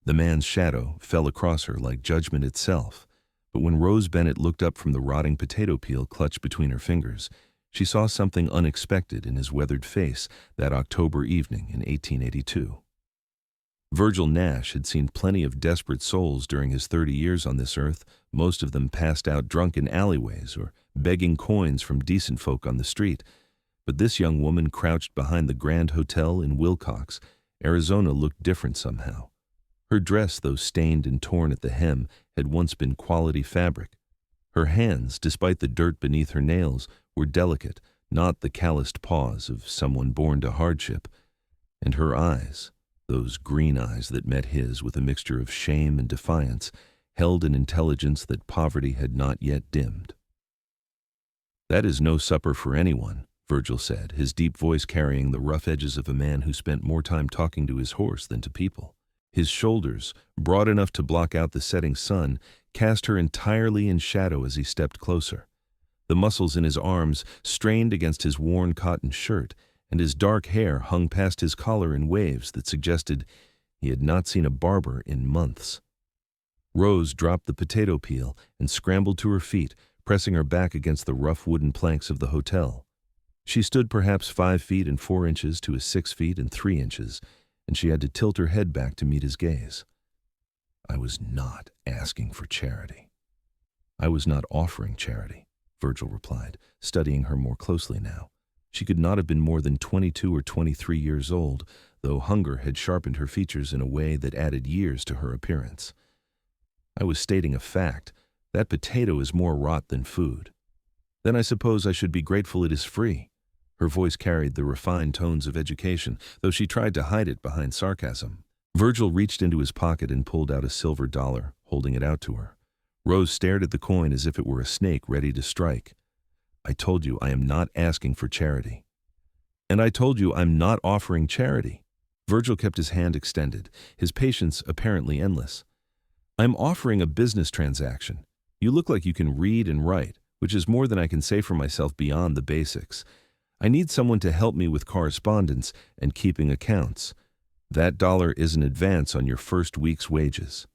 The man's shadow fell across her like judgment itself, but when Rose Bennett looked up from the rotting potato peel clutched between her fingers, she saw something unexpected in his weathered face that October evening in 1882. Virgil Nash had seen plenty of desperate souls during his 30 years on this earth, most of them passed out drunk in alleyways or begging coins from decent folk on the street. But this young woman crouched behind the Grand Hotel in Wilcox, Arizona, looked different somehow. Her dress, though stained and torn at the hem, had once been quality fabric. Her hands, despite the dirt beneath her nails, were delicate, not the calloused paws of someone born to hardship. And her eyes, those green eyes that met his with a mixture of shame and defiance, held an intelligence that poverty had not yet dimmed. "That is no supper for anyone," Virgil said, his deep voice carrying the rough edges of a man who spent more time talking to his horse than to people. His shoulders, broad enough to block out the setting sun, cast her entirely in shadow as he stepped closer. The muscles in his arms strained against his worn cotton shirt, and his dark hair hung past his collar in waves that suggested he had not seen a barber in months. Rose dropped the potato peel and scrambled to her feet, pressing her back against the rough wooden planks of the hotel. She stood perhaps 5 feet and 4 inches to his 6 feet and 3 inches, and she had to tilt her head back to meet his gaze. "I was not asking for charity." "I was not offering charity," Virgil replied, studying her more closely now. She could not have been more than 22 or 23 years old, though hunger had sharpened her features in a way that added years to her appearance. "I was stating a fact. That potato is more rot than food." "Then I suppose I should be grateful it is free." Her voice carried the refined tones of education, though she tried to hide it behind sarcasm. Virgil reached into his pocket and pulled out a silver dollar, holding it out to her. Rose stared at the coin as if it were a snake ready to strike. "I told you I am not asking for charity." "And I told you I'm not offering charity." Virgil kept his hand extended, his patience apparently endless. "I'm offering a business transaction. You look like you can read and write, which is more than I can say for myself beyond the basics. I need someone to help me with correspondence and keeping accounts. That dollar is an advance on your first week's wages."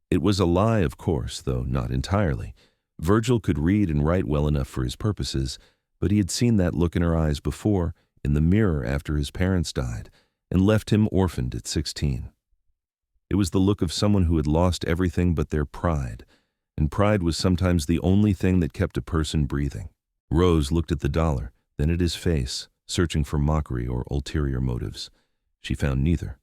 It was a lie, of course, though not entirely. Virgil could read and write well enough for his purposes, but he had seen that look in her eyes before, in the mirror after his parents died, and left him orphaned at 16. It was the look of someone who had lost everything but their pride, and pride was sometimes the only thing that kept a person breathing. Rose looked at the dollar, then at his face, searching for mockery or ulterior motives. She found neither.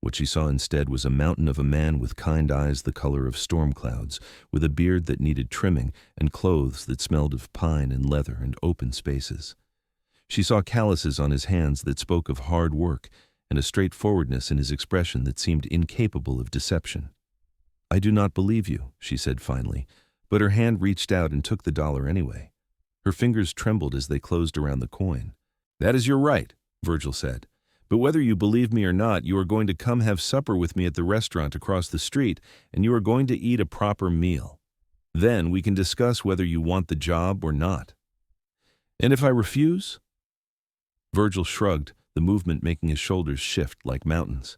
What she saw instead was a mountain of a man with kind eyes the color of storm clouds, with a beard that needed trimming and clothes that smelled of pine and leather and open spaces. She saw calluses on his hands that spoke of hard work, and a straightforwardness in his expression that seemed incapable of deception. "I do not believe you," she said finally, but her hand reached out and took the dollar anyway. Her fingers trembled as they closed around the coin. "That is your right," Virgil said. "But whether you believe me or not, you are going to come have supper with me at the restaurant across the street, and you are going to eat a proper meal. Then we can discuss whether you want the job or not." "And if I refuse?" Virgil shrugged, the movement making his shoulders shift like mountains.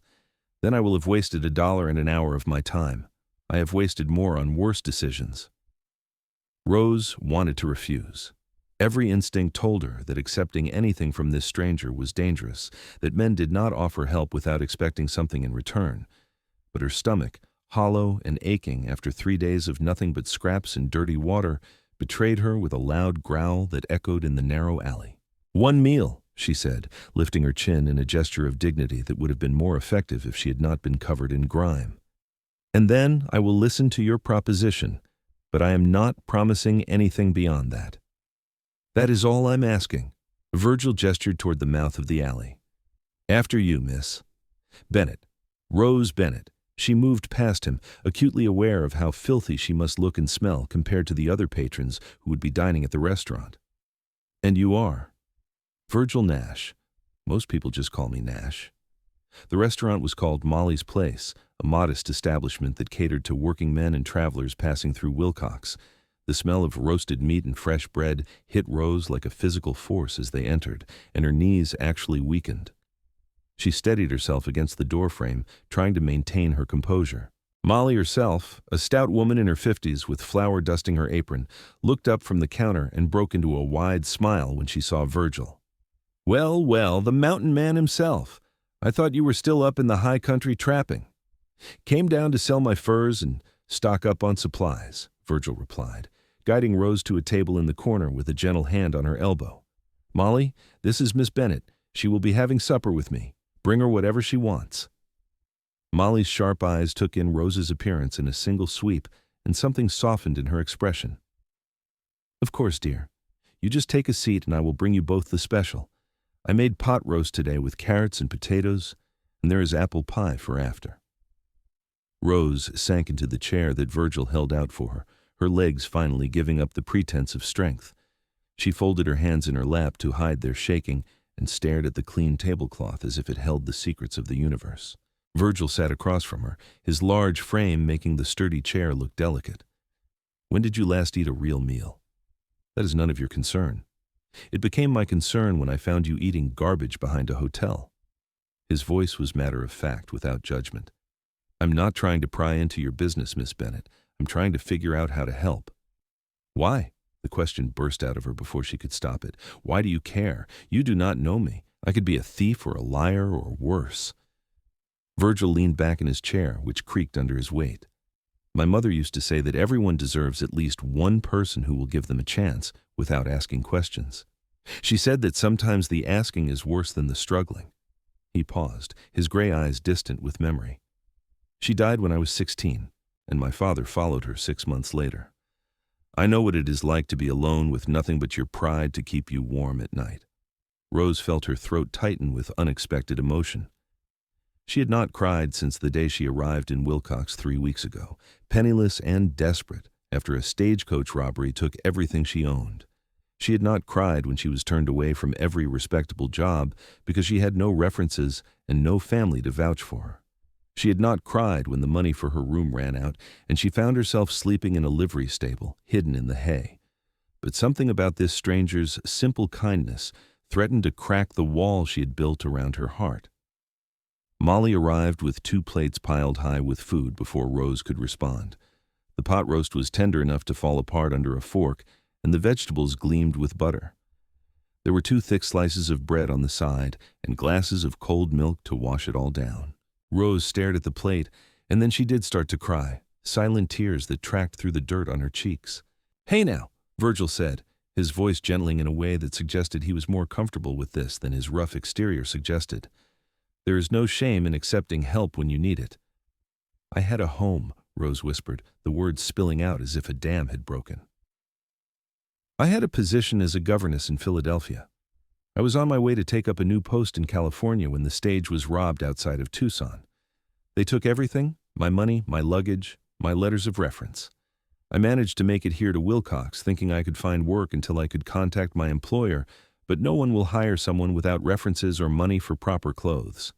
"Then I will have wasted $1 and an hour of my time. I have wasted more on worse decisions." Rose wanted to refuse. Every instinct told her that accepting anything from this stranger was dangerous, that men did not offer help without expecting something in return. But her stomach, hollow and aching after 3 days of nothing but scraps and dirty water, betrayed her with a loud growl that echoed in the narrow alley. "One meal," she said, lifting her chin in a gesture of dignity that would have been more effective if she had not been covered in grime. "And then I will listen to your proposition, but I am not promising anything beyond that." "That is all I'm asking." Virgil gestured toward the mouth of the alley. "After you, miss." "Bennett. Rose Bennett." She moved past him, acutely aware of how filthy she must look and smell compared to the other patrons who would be dining at the restaurant. "And you are?" "Virgil Nash. Most people just call me Nash." The restaurant was called Molly's Place, a modest establishment that catered to working men and travelers passing through Wilcox. The smell of roasted meat and fresh bread hit Rose like a physical force as they entered, and her knees actually weakened. She steadied herself against the doorframe, trying to maintain her composure. Molly herself, a stout woman in her 50s with flour dusting her apron, looked up from the counter and broke into a wide smile when she saw Virgil. "Well, well, the mountain man himself. I thought you were still up in the high country trapping." "Came down to sell my furs and stock up on supplies," Virgil replied, guiding Rose to a table in the corner with a gentle hand on her elbow. "Molly, this is Miss Bennett. She will be having supper with me. Bring her whatever she wants." Molly's sharp eyes took in Rose's appearance in a single sweep, and something softened in her expression. "Of course, dear. You just take a seat and I will bring you both the special. I made pot roast today with carrots and potatoes, and there is apple pie for after." Rose sank into the chair that Virgil held out for her legs finally giving up the pretense of strength. She folded her hands in her lap to hide their shaking and stared at the clean tablecloth as if it held the secrets of the universe. Virgil sat across from her, his large frame making the sturdy chair look delicate. "When did you last eat a real meal?" "That is none of your concern. It became my concern when I found you eating garbage behind a hotel." His voice was matter of fact, without judgment. "I'm not trying to pry into your business, Miss Bennett. I'm trying to figure out how to help." "Why?" The question burst out of her before she could stop it. "Why do you care? You do not know me. I could be a thief or a liar or worse." Virgil leaned back in his chair, which creaked under his weight. "My mother used to say that everyone deserves at least one person who will give them a chance without asking questions. She said that sometimes the asking is worse than the struggling." He paused, his gray eyes distant with memory. "She died when I was 16, and my father followed her 6 months later. I know what it is like to be alone with nothing but your pride to keep you warm at night." Rose felt her throat tighten with unexpected emotion. She had not cried since the day she arrived in Wilcox 3 weeks ago, penniless and desperate, after a stagecoach robbery took everything she owned. She had not cried when she was turned away from every respectable job because she had no references and no family to vouch for her. She had not cried when the money for her room ran out and she found herself sleeping in a livery stable, hidden in the hay. But something about this stranger's simple kindness threatened to crack the wall she had built around her heart. Molly arrived with 2 plates piled high with food before Rose could respond. The pot roast was tender enough to fall apart under a fork, and the vegetables gleamed with butter. There were 2 thick slices of bread on the side and glasses of cold milk to wash it all down. Rose stared at the plate, and then she did start to cry, silent tears that tracked through the dirt on her cheeks. "Hey now," Virgil said, his voice gentling in a way that suggested he was more comfortable with this than his rough exterior suggested. "There is no shame in accepting help when you need it." "I had a home," Rose whispered, the words spilling out as if a dam had broken. "I had a position as a governess in Philadelphia. I was on my way to take up a new post in California when the stage was robbed outside of Tucson. They took everything, my money, my luggage, my letters of reference. I managed to make it here to Wilcox, thinking I could find work until I could contact my employer, but no one will hire someone without references or money for proper clothes."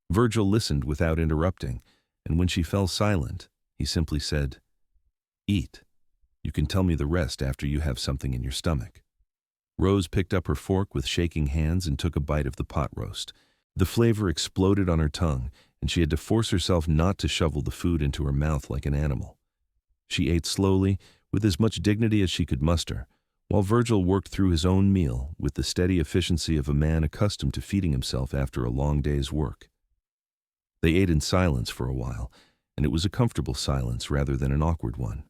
Virgil listened without interrupting, and when she fell silent, he simply said, "Eat. You can tell me the rest after you have something in your stomach." Rose picked up her fork with shaking hands and took a bite of the pot roast. The flavor exploded on her tongue, and she had to force herself not to shovel the food into her mouth like an animal. She ate slowly, with as much dignity as she could muster, while Virgil worked through his own meal with the steady efficiency of a man accustomed to feeding himself after a long day's work. They ate in silence for a while, and it was a comfortable silence rather than an awkward one.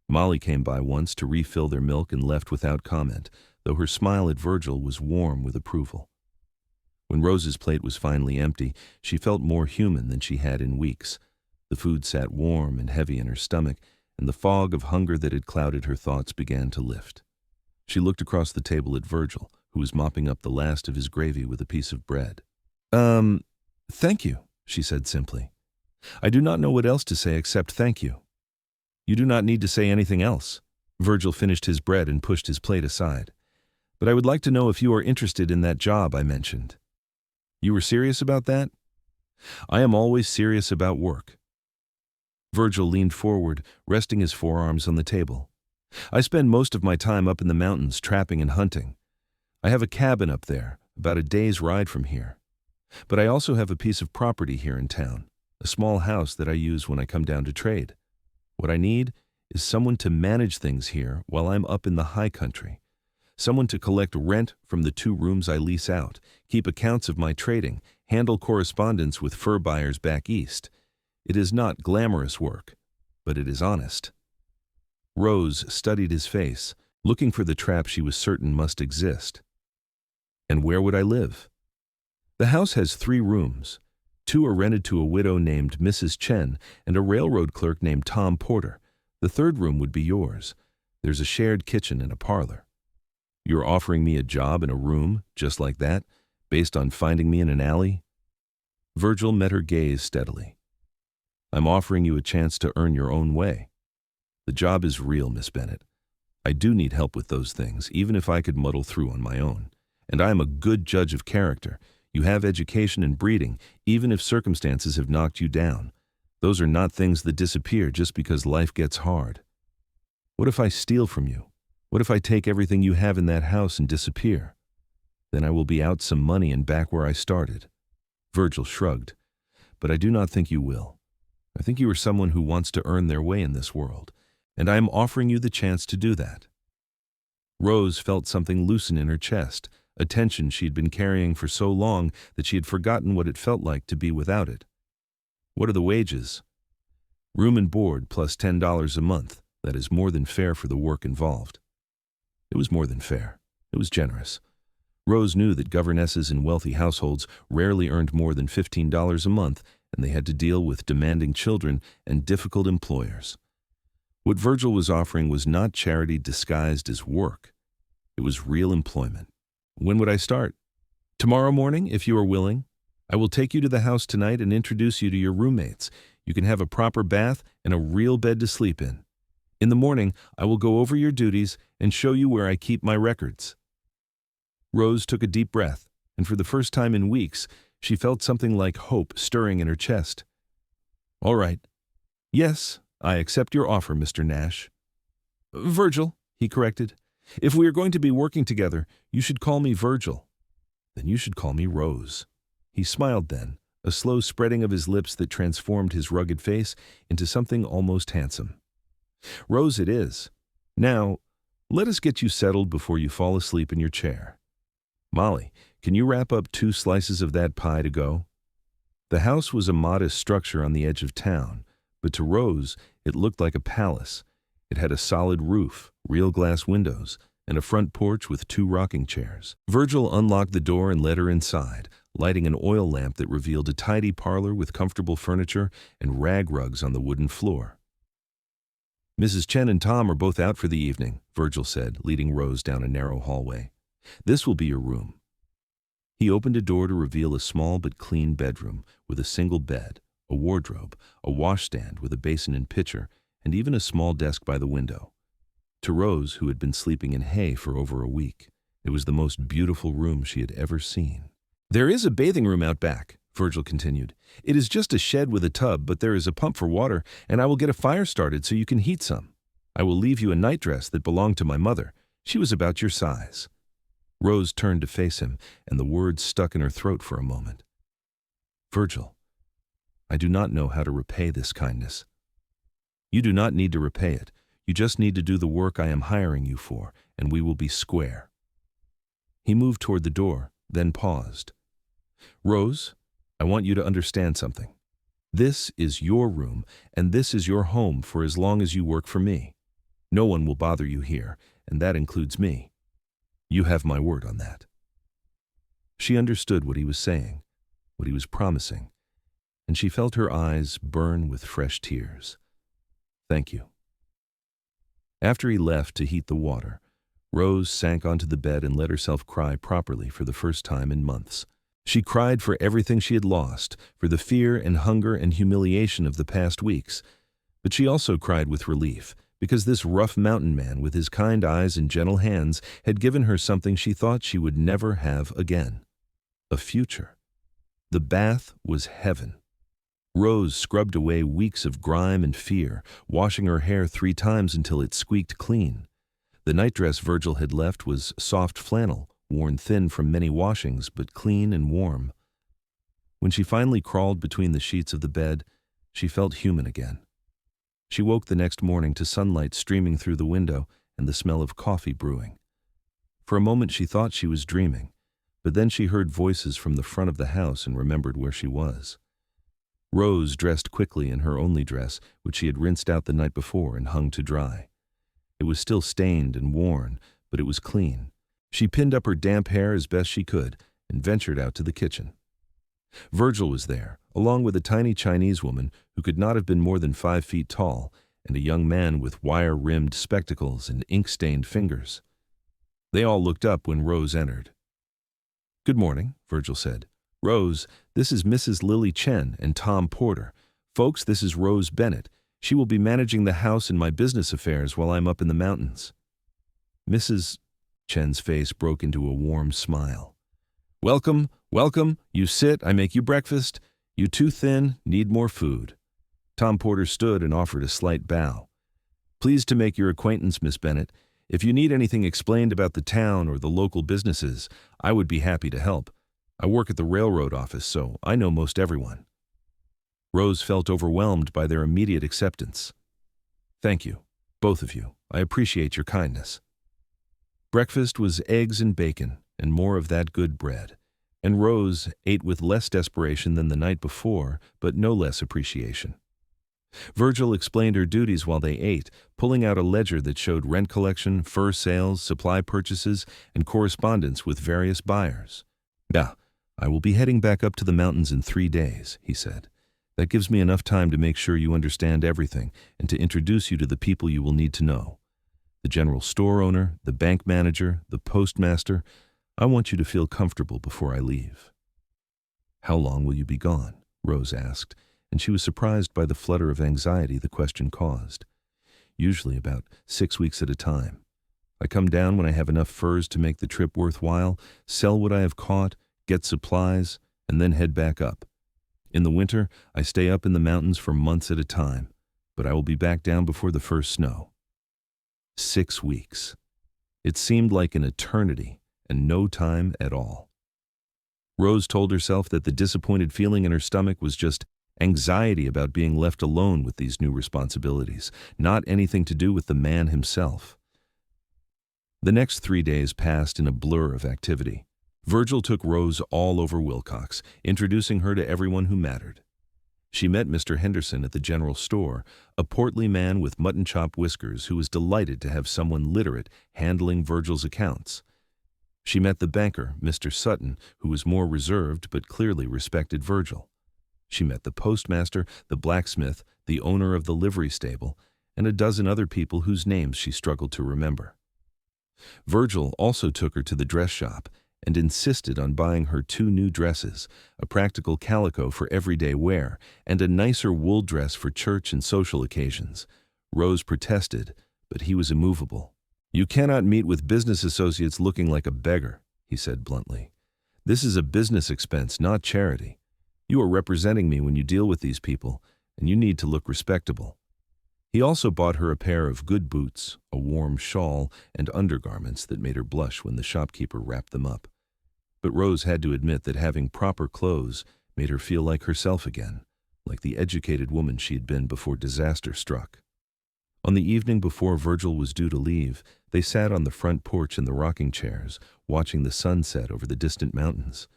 Molly came by once to refill their milk and left without comment, though her smile at Virgil was warm with approval. When Rose's plate was finally empty, she felt more human than she had in weeks. The food sat warm and heavy in her stomach, and the fog of hunger that had clouded her thoughts began to lift. She looked across the table at Virgil, who was mopping up the last of his gravy with a piece of bread. Thank you," she said simply. "I do not know what else to say except thank you." "You do not need to say anything else." Virgil finished his bread and pushed his plate aside. "But I would like to know if you are interested in that job I mentioned." "You were serious about that?" "I am always serious about work." Virgil leaned forward, resting his forearms on the table. "I spend most of my time up in the mountains trapping and hunting. I have a cabin up there, about a day's ride from here. But I also have a piece of property here in town, a small house that I use when I come down to trade. What I need is someone to manage things here while I'm up in the high country. Someone to collect rent from the 2 rooms I lease out, keep accounts of my trading, handle correspondence with fur buyers back east. It is not glamorous work, but it is honest. Rose studied his face, looking for the trap she was certain must exist. And where would I live? The house has 3 rooms. 2 are rented to a widow named Mrs. Chen and a railroad clerk named Tom Porter. The 3rd room would be yours. There's a shared kitchen and a parlor. You're offering me a job in a room, just like that, based on finding me in an alley? Virgil met her gaze steadily. I'm offering you a chance to earn your own way. The job is real, Miss Bennett. I do need help with those things, even if I could muddle through on my own. And I am a good judge of character. You have education and breeding, even if circumstances have knocked you down. Those are not things that disappear just because life gets hard. What if I steal from you? What if I take everything you have in that house and disappear? Then I will be out some money and back where I started. Virgil shrugged. But I do not think you will. I think you are someone who wants to earn their way in this world, and I am offering you the chance to do that. Rose felt something loosen in her chest, a tension she had been carrying for so long that she had forgotten what it felt like to be without it. What are the wages? Room and board plus $10 a month. That is more than fair for the work involved. It was more than fair. It was generous. Rose knew that governesses in wealthy households rarely earned more than $15 a month, and they had to deal with demanding children and difficult employers. What Virgil was offering was not charity disguised as work. It was real employment. When would I start? Tomorrow morning, if you are willing. I will take you to the house tonight and introduce you to your roommates. You can have a proper bath and a real bed to sleep in. In the morning, I will go over your duties and show you where I keep my records. Rose took a deep breath, and for the first time in weeks, she felt something like hope stirring in her chest. All right. Yes, I accept your offer, Mr. Nash. Virgil, he corrected. If we are going to be working together, you should call me Virgil. Then you should call me Rose. He smiled then, a slow spreading of his lips that transformed his rugged face into something almost handsome. Rose it is. Now, let us get you settled before you fall asleep in your chair. Molly, can you wrap up 2 slices of that pie to go? The house was a modest structure on the edge of town, but to Rose it looked like a palace. It had a solid roof, real glass windows, and a front porch with 2 rocking chairs. Virgil unlocked the door and led her inside, lighting an oil lamp that revealed a tidy parlor with comfortable furniture and rag rugs on the wooden floor. Mrs. Chen and Tom are both out for the evening, Virgil said, leading Rose down a narrow hallway. This will be your room. He opened a door to reveal a small but clean bedroom with a single bed, a wardrobe, a washstand with a basin and pitcher, and even a small desk by the window. To Rose, who had been sleeping in hay for over a week, it was the most beautiful room she had ever seen. There is a bathing room out back, Virgil continued. It is just a shed with a tub, but there is a pump for water, and I will get a fire started so you can heat some. I will leave you a nightdress that belonged to my mother. She was about your size. Rose turned to face him, and the words stuck in her throat for a moment. Virgil, I do not know how to repay this kindness. You do not need to repay it. You just need to do the work I am hiring you for, and we will be square. He moved toward the door, then paused. Rose, I want you to understand something. This is your room, and this is your home for as long as you work for me. No one will bother you here, and that includes me. You have my word on that. She understood what he was saying, what he was promising, and she felt her eyes burn with fresh tears. Thank you. After he left to heat the water, Rose sank onto the bed and let herself cry properly for the first time in months. She cried for everything she had lost, for the fear and hunger and humiliation of the past weeks. But she also cried with relief, because this rough mountain man with his kind eyes and gentle hands had given her something she thought she would never have again. A future. The bath was heaven. Rose scrubbed away weeks of grime and fear, washing her hair 3 times until it squeaked clean. The nightdress Virgil had left was soft flannel, worn thin from many washings, but clean and warm. When she finally crawled between the sheets of the bed, she felt human again. She woke the next morning to sunlight streaming through the window and the smell of coffee brewing. For a moment she thought she was dreaming, but then she heard voices from the front of the house and remembered where she was. Rose dressed quickly in her only dress, which she had rinsed out the night before and hung to dry. It was still stained and worn, but it was clean. She pinned up her damp hair as best she could and ventured out to the kitchen. Virgil was there, along with a tiny Chinese woman who could not have been more than 5 feet tall, and a young man with wire-rimmed spectacles and ink-stained fingers. They all looked up when Rose entered. "Good morning," Virgil said. "Rose, this is Mrs. Lily Chen and Tom Porter. Folks, this is Rose Bennett. She will be managing the house and my business affairs while I'm up in the mountains." Mrs. Chen's face broke into a warm smile. "Welcome, welcome. You sit, I make you breakfast. You too thin, need more food." Tom Porter stood and offered a slight bow. "Pleased to make your acquaintance, Miss Bennett. If you need anything explained about the town or the local businesses, I would be happy to help. I work at the railroad office, so I know most everyone." Rose felt overwhelmed by their immediate acceptance. "Thank you, both of you. I appreciate your kindness." Breakfast was eggs and bacon, and more of that good bread, and Rose ate with less desperation than the night before, but no less appreciation. Virgil explained her duties while they ate, pulling out a ledger that showed rent collection, fur sales, supply purchases, and correspondence with various buyers. "Yeah, I will be heading back up to the mountains in 3 days," he said. "That gives me enough time to make sure you understand everything and to introduce you to the people you will need to know. The general store owner, the bank manager, the postmaster. I want you to feel comfortable before I leave." "How long will you be gone?" Rose asked, and she was surprised by the flutter of anxiety the question caused. "Usually about 6 weeks at a time. I come down when I have enough furs to make the trip worthwhile, sell what I have caught, get supplies, and then head back up. In the winter, I stay up in the mountains for months at a time, but I will be back down before the first snow." 6 weeks. It seemed like an eternity, and no time at all. Rose told herself that the disappointed feeling in her stomach was just anxiety about being left alone with these new responsibilities, not anything to do with the man himself. The next 3 days passed in a blur of activity. Virgil took Rose all over Wilcox, introducing her to everyone who mattered. She met Mr. Henderson at the general store, a portly man with mutton-chop whiskers who was delighted to have someone literate handling Virgil's accounts. She met the banker, Mr. Sutton, who was more reserved but clearly respected Virgil. She met the postmaster, the blacksmith, the owner of the livery stable, and a dozen other people whose names she struggled to remember. Virgil also took her to the dress shop and insisted on buying her 2 new dresses, a practical calico for everyday wear, and a nicer wool dress for church and social occasions. Rose protested, but he was immovable. "You cannot meet with business associates looking like a beggar," he said bluntly. "This is a business expense, not charity. You are representing me when you deal with these people, and you need to look respectable." He also bought her a pair of good boots, a warm shawl, and undergarments that made her blush when the shopkeeper wrapped them up. But Rose had to admit that having proper clothes made her feel like herself again, like the educated woman she had been before disaster struck. On the evening before Virgil was due to leave, they sat on the front porch in the rocking chairs, watching the sunset over the distant mountains.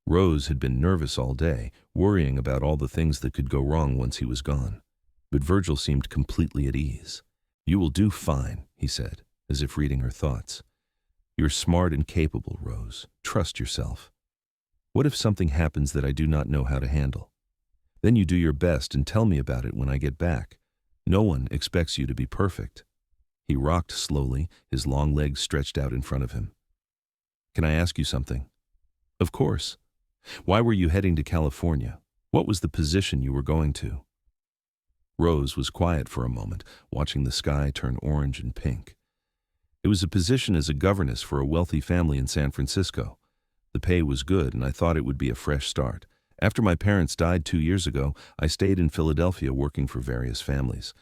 Rose had been nervous all day, worrying about all the things that could go wrong once he was gone. But Virgil seemed completely at ease. "You will do fine," he said, as if reading her thoughts. "You're smart and capable, Rose. Trust yourself. What if something happens that I do not know how to handle? Then you do your best and tell me about it when I get back. No one expects you to be perfect." He rocked slowly, his long legs stretched out in front of him. "Can I ask you something?" "Of course. Why were you heading to California? What was the position you were going to?" Rose was quiet for a moment, watching the sky turn orange and pink. "It was a position as a governess for a wealthy family in San Francisco. The pay was good, and I thought it would be a fresh start. After my parents died 2 years ago, I stayed in Philadelphia working for various families.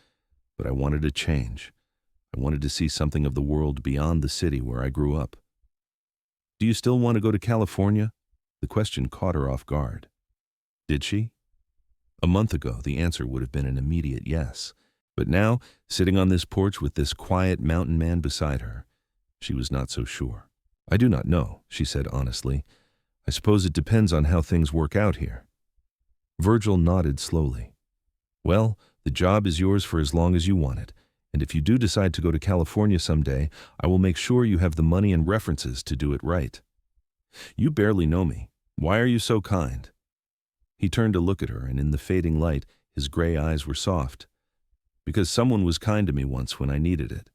But I wanted a change. I wanted to see something of the world beyond the city where I grew up." "Do you still want to go to California?" The question caught her off guard. Did she? A month ago, the answer would have been an immediate yes. But now, sitting on this porch with this quiet mountain man beside her, she was not so sure. I do not know, she said honestly. I suppose it depends on how things work out here. Virgil nodded slowly. Well, the job is yours for as long as you want it, and if you do decide to go to California someday, I will make sure you have the money and references to do it right. You barely know me. Why are you so kind? He turned to look at her, and in the fading light, his gray eyes were soft. Because someone was kind to me once when I needed it.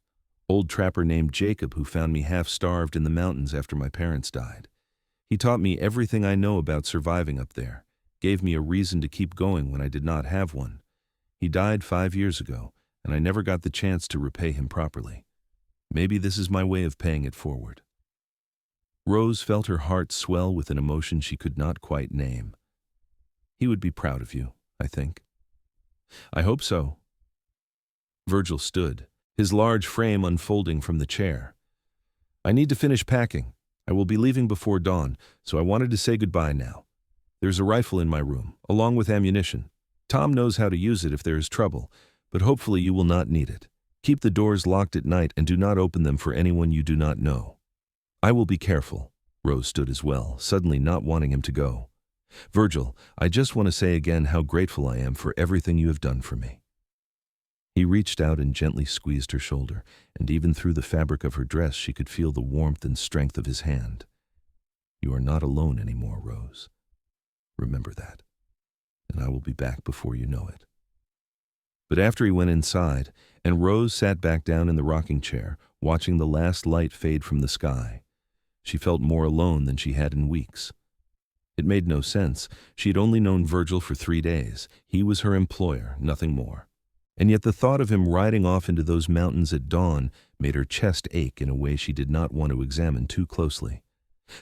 Old trapper named Jacob who found me half-starved in the mountains after my parents died. He taught me everything I know about surviving up there, gave me a reason to keep going when I did not have one. He died 5 years ago, and I never got the chance to repay him properly. Maybe this is my way of paying it forward. Rose felt her heart swell with an emotion she could not quite name. He would be proud of you, I think. I hope so. Virgil stood, his large frame unfolding from the chair. I need to finish packing. I will be leaving before dawn, so I wanted to say goodbye now. There's a rifle in my room, along with ammunition. Tom knows how to use it if there is trouble, but hopefully you will not need it. Keep the doors locked at night and do not open them for anyone you do not know. I will be careful. Rose stood as well, suddenly not wanting him to go. Virgil, I just want to say again how grateful I am for everything you have done for me. He reached out and gently squeezed her shoulder, and even through the fabric of her dress she could feel the warmth and strength of his hand. You are not alone anymore, Rose. Remember that, and I will be back before you know it. But after he went inside, and Rose sat back down in the rocking chair, watching the last light fade from the sky, she felt more alone than she had in weeks. It made no sense. She had only known Virgil for 3 days. He was her employer, nothing more. And yet the thought of him riding off into those mountains at dawn made her chest ache in a way she did not want to examine too closely.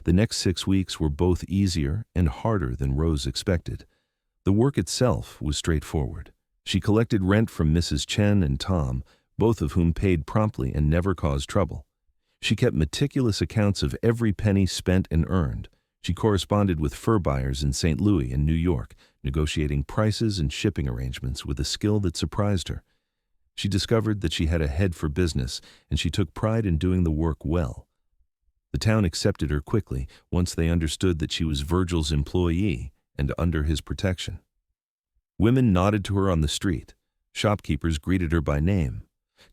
The next 6 weeks were both easier and harder than Rose expected. The work itself was straightforward. She collected rent from Mrs. Chen and Tom, both of whom paid promptly and never caused trouble. She kept meticulous accounts of every penny spent and earned. She corresponded with fur buyers in St. Louis and New York, negotiating prices and shipping arrangements with a skill that surprised her. She discovered that she had a head for business, and she took pride in doing the work well. The town accepted her quickly once they understood that she was Virgil's employee and under his protection. Women nodded to her on the street. Shopkeepers greeted her by name.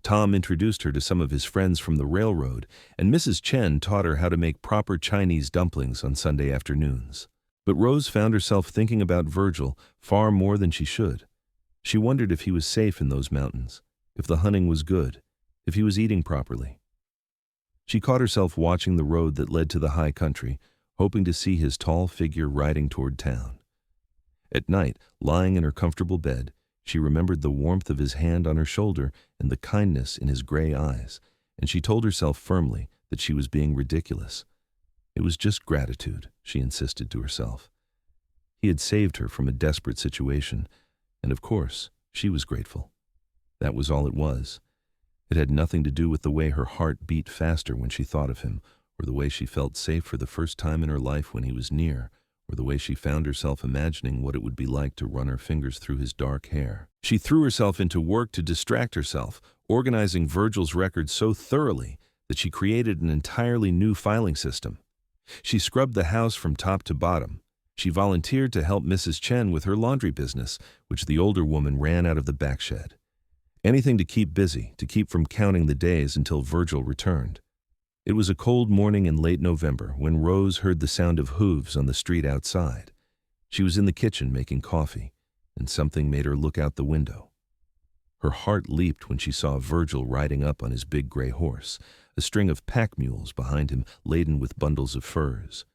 Tom introduced her to some of his friends from the railroad, and Mrs. Chen taught her how to make proper Chinese dumplings on Sunday afternoons. But Rose found herself thinking about Virgil far more than she should. She wondered if he was safe in those mountains, if the hunting was good, if he was eating properly. She caught herself watching the road that led to the high country, hoping to see his tall figure riding toward town. At night, lying in her comfortable bed, she remembered the warmth of his hand on her shoulder and the kindness in his gray eyes, and she told herself firmly that she was being ridiculous. It was just gratitude, she insisted to herself. He had saved her from a desperate situation, and of course, she was grateful. That was all it was. It had nothing to do with the way her heart beat faster when she thought of him, or the way she felt safe for the first time in her life when he was near, or the way she found herself imagining what it would be like to run her fingers through his dark hair. She threw herself into work to distract herself, organizing Virgil's records so thoroughly that she created an entirely new filing system. She scrubbed the house from top to bottom. She volunteered to help Mrs. Chen with her laundry business, which the older woman ran out of the back shed. Anything to keep busy, to keep from counting the days until Virgil returned. It was a cold morning in late November when Rose heard the sound of hooves on the street outside. She was in the kitchen making coffee, and something made her look out the window. Her heart leaped when she saw Virgil riding up on his big gray horse, a string of pack mules behind him laden with bundles of furs.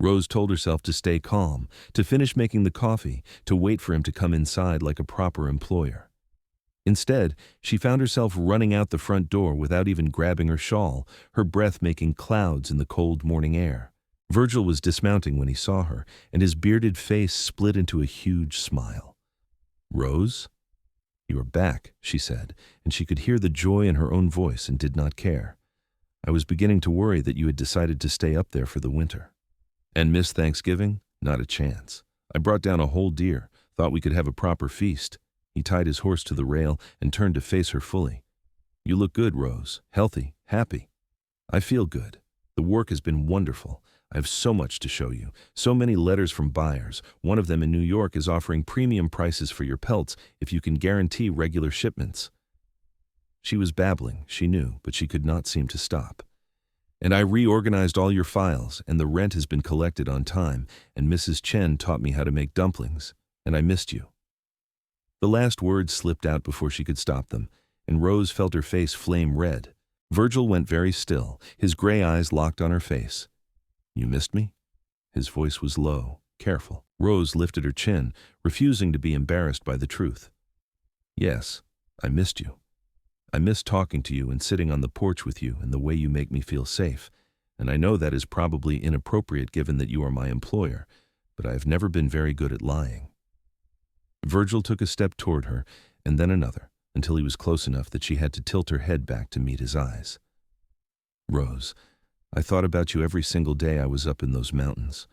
Rose told herself to stay calm, to finish making the coffee, to wait for him to come inside like a proper employer. Instead, she found herself running out the front door without even grabbing her shawl, her breath making clouds in the cold morning air. Virgil was dismounting when he saw her, and his bearded face split into a huge smile. "Rose? You are back," she said, and she could hear the joy in her own voice and did not care. "I was beginning to worry that you had decided to stay up there for the winter." "And miss Thanksgiving? Not a chance. I brought down a whole deer, thought we could have a proper feast. He tied his horse to the rail and turned to face her fully. You look good, Rose. Healthy, happy. I feel good. The work has been wonderful. I have so much to show you. So many letters from buyers. One of them in New York is offering premium prices for your pelts if you can guarantee regular shipments. She was babbling, she knew, but she could not seem to stop. And I reorganized all your files, and the rent has been collected on time, and Mrs. Chen taught me how to make dumplings, and I missed you. The last words slipped out before she could stop them, and Rose felt her face flame red. Virgil went very still, his gray eyes locked on her face. You missed me? His voice was low, careful. Rose lifted her chin, refusing to be embarrassed by the truth. Yes, I missed you. I miss talking to you and sitting on the porch with you and the way you make me feel safe, and I know that is probably inappropriate given that you are my employer, but I have never been very good at lying. Virgil took a step toward her, and then another, until he was close enough that she had to tilt her head back to meet his eyes. Rose, I thought about you every single day I was up in those mountains.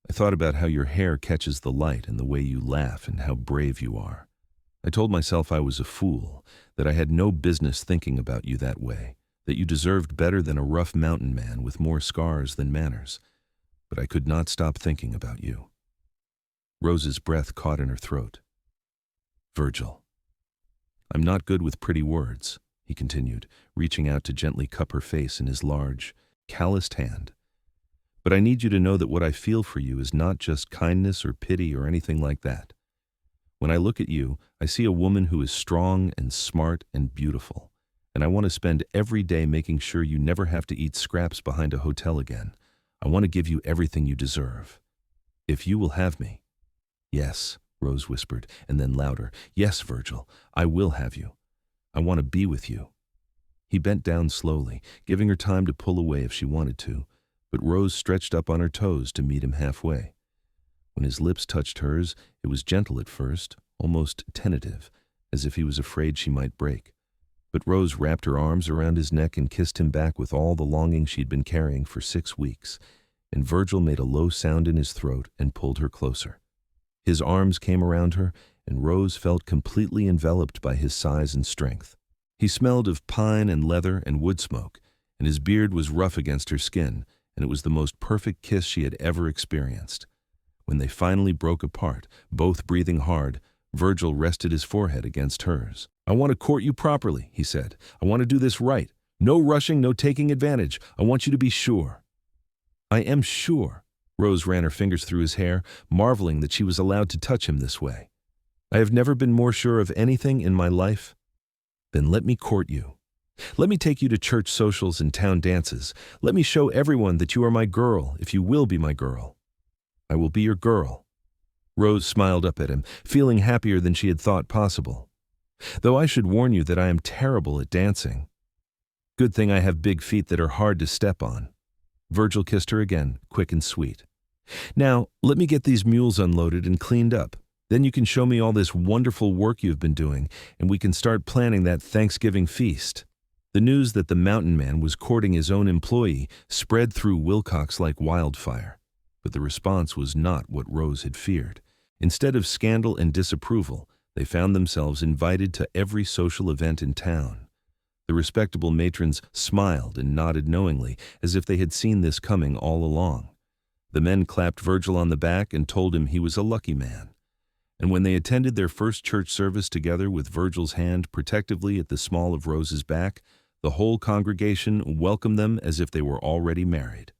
I thought about how your hair catches the light and the way you laugh and how brave you are. I told myself I was a fool, that I had no business thinking about you that way, that you deserved better than a rough mountain man with more scars than manners, but I could not stop thinking about you. Rose's breath caught in her throat. Virgil. I'm not good with pretty words, he continued, reaching out to gently cup her face in his large, calloused hand. But I need you to know that what I feel for you is not just kindness or pity or anything like that. When I look at you, I see a woman who is strong and smart and beautiful, and I want to spend every day making sure you never have to eat scraps behind a hotel again. I want to give you everything you deserve. If you will have me. Yes, Rose whispered, and then louder. Yes, Virgil, I will have you. I want to be with you. He bent down slowly, giving her time to pull away if she wanted to, but Rose stretched up on her toes to meet him halfway. When his lips touched hers, it was gentle at first, almost tentative, as if he was afraid she might break. But Rose wrapped her arms around his neck and kissed him back with all the longing she'd been carrying for 6 weeks, and Virgil made a low sound in his throat and pulled her closer. His arms came around her, and Rose felt completely enveloped by his size and strength. He smelled of pine and leather and wood smoke, and his beard was rough against her skin, and it was the most perfect kiss she had ever experienced. When they finally broke apart, both breathing hard, Virgil rested his forehead against hers. I want to court you properly, he said. I want to do this right. No rushing, no taking advantage. I want you to be sure. I am sure. Rose ran her fingers through his hair, marveling that she was allowed to touch him this way. I have never been more sure of anything in my life. Then let me court you. Let me take you to church socials and town dances. Let me show everyone that you are my girl, if you will be my girl. I will be your girl. Rose smiled up at him, feeling happier than she had thought possible. Though I should warn you that I am terrible at dancing. Good thing I have big feet that are hard to step on. Virgil kissed her again, quick and sweet. Now, let me get these mules unloaded and cleaned up. Then you can show me all this wonderful work you've been doing, and we can start planning that Thanksgiving feast. The news that the mountain man was courting his own employee spread through Wilcox like wildfire. But the response was not what Rose had feared. Instead of scandal and disapproval, they found themselves invited to every social event in town. The respectable matrons smiled and nodded knowingly, as if they had seen this coming all along. The men clapped Virgil on the back and told him he was a lucky man. And when they attended their first church service together with Virgil's hand protectively at the small of Rose's back, the whole congregation welcomed them as if they were already married.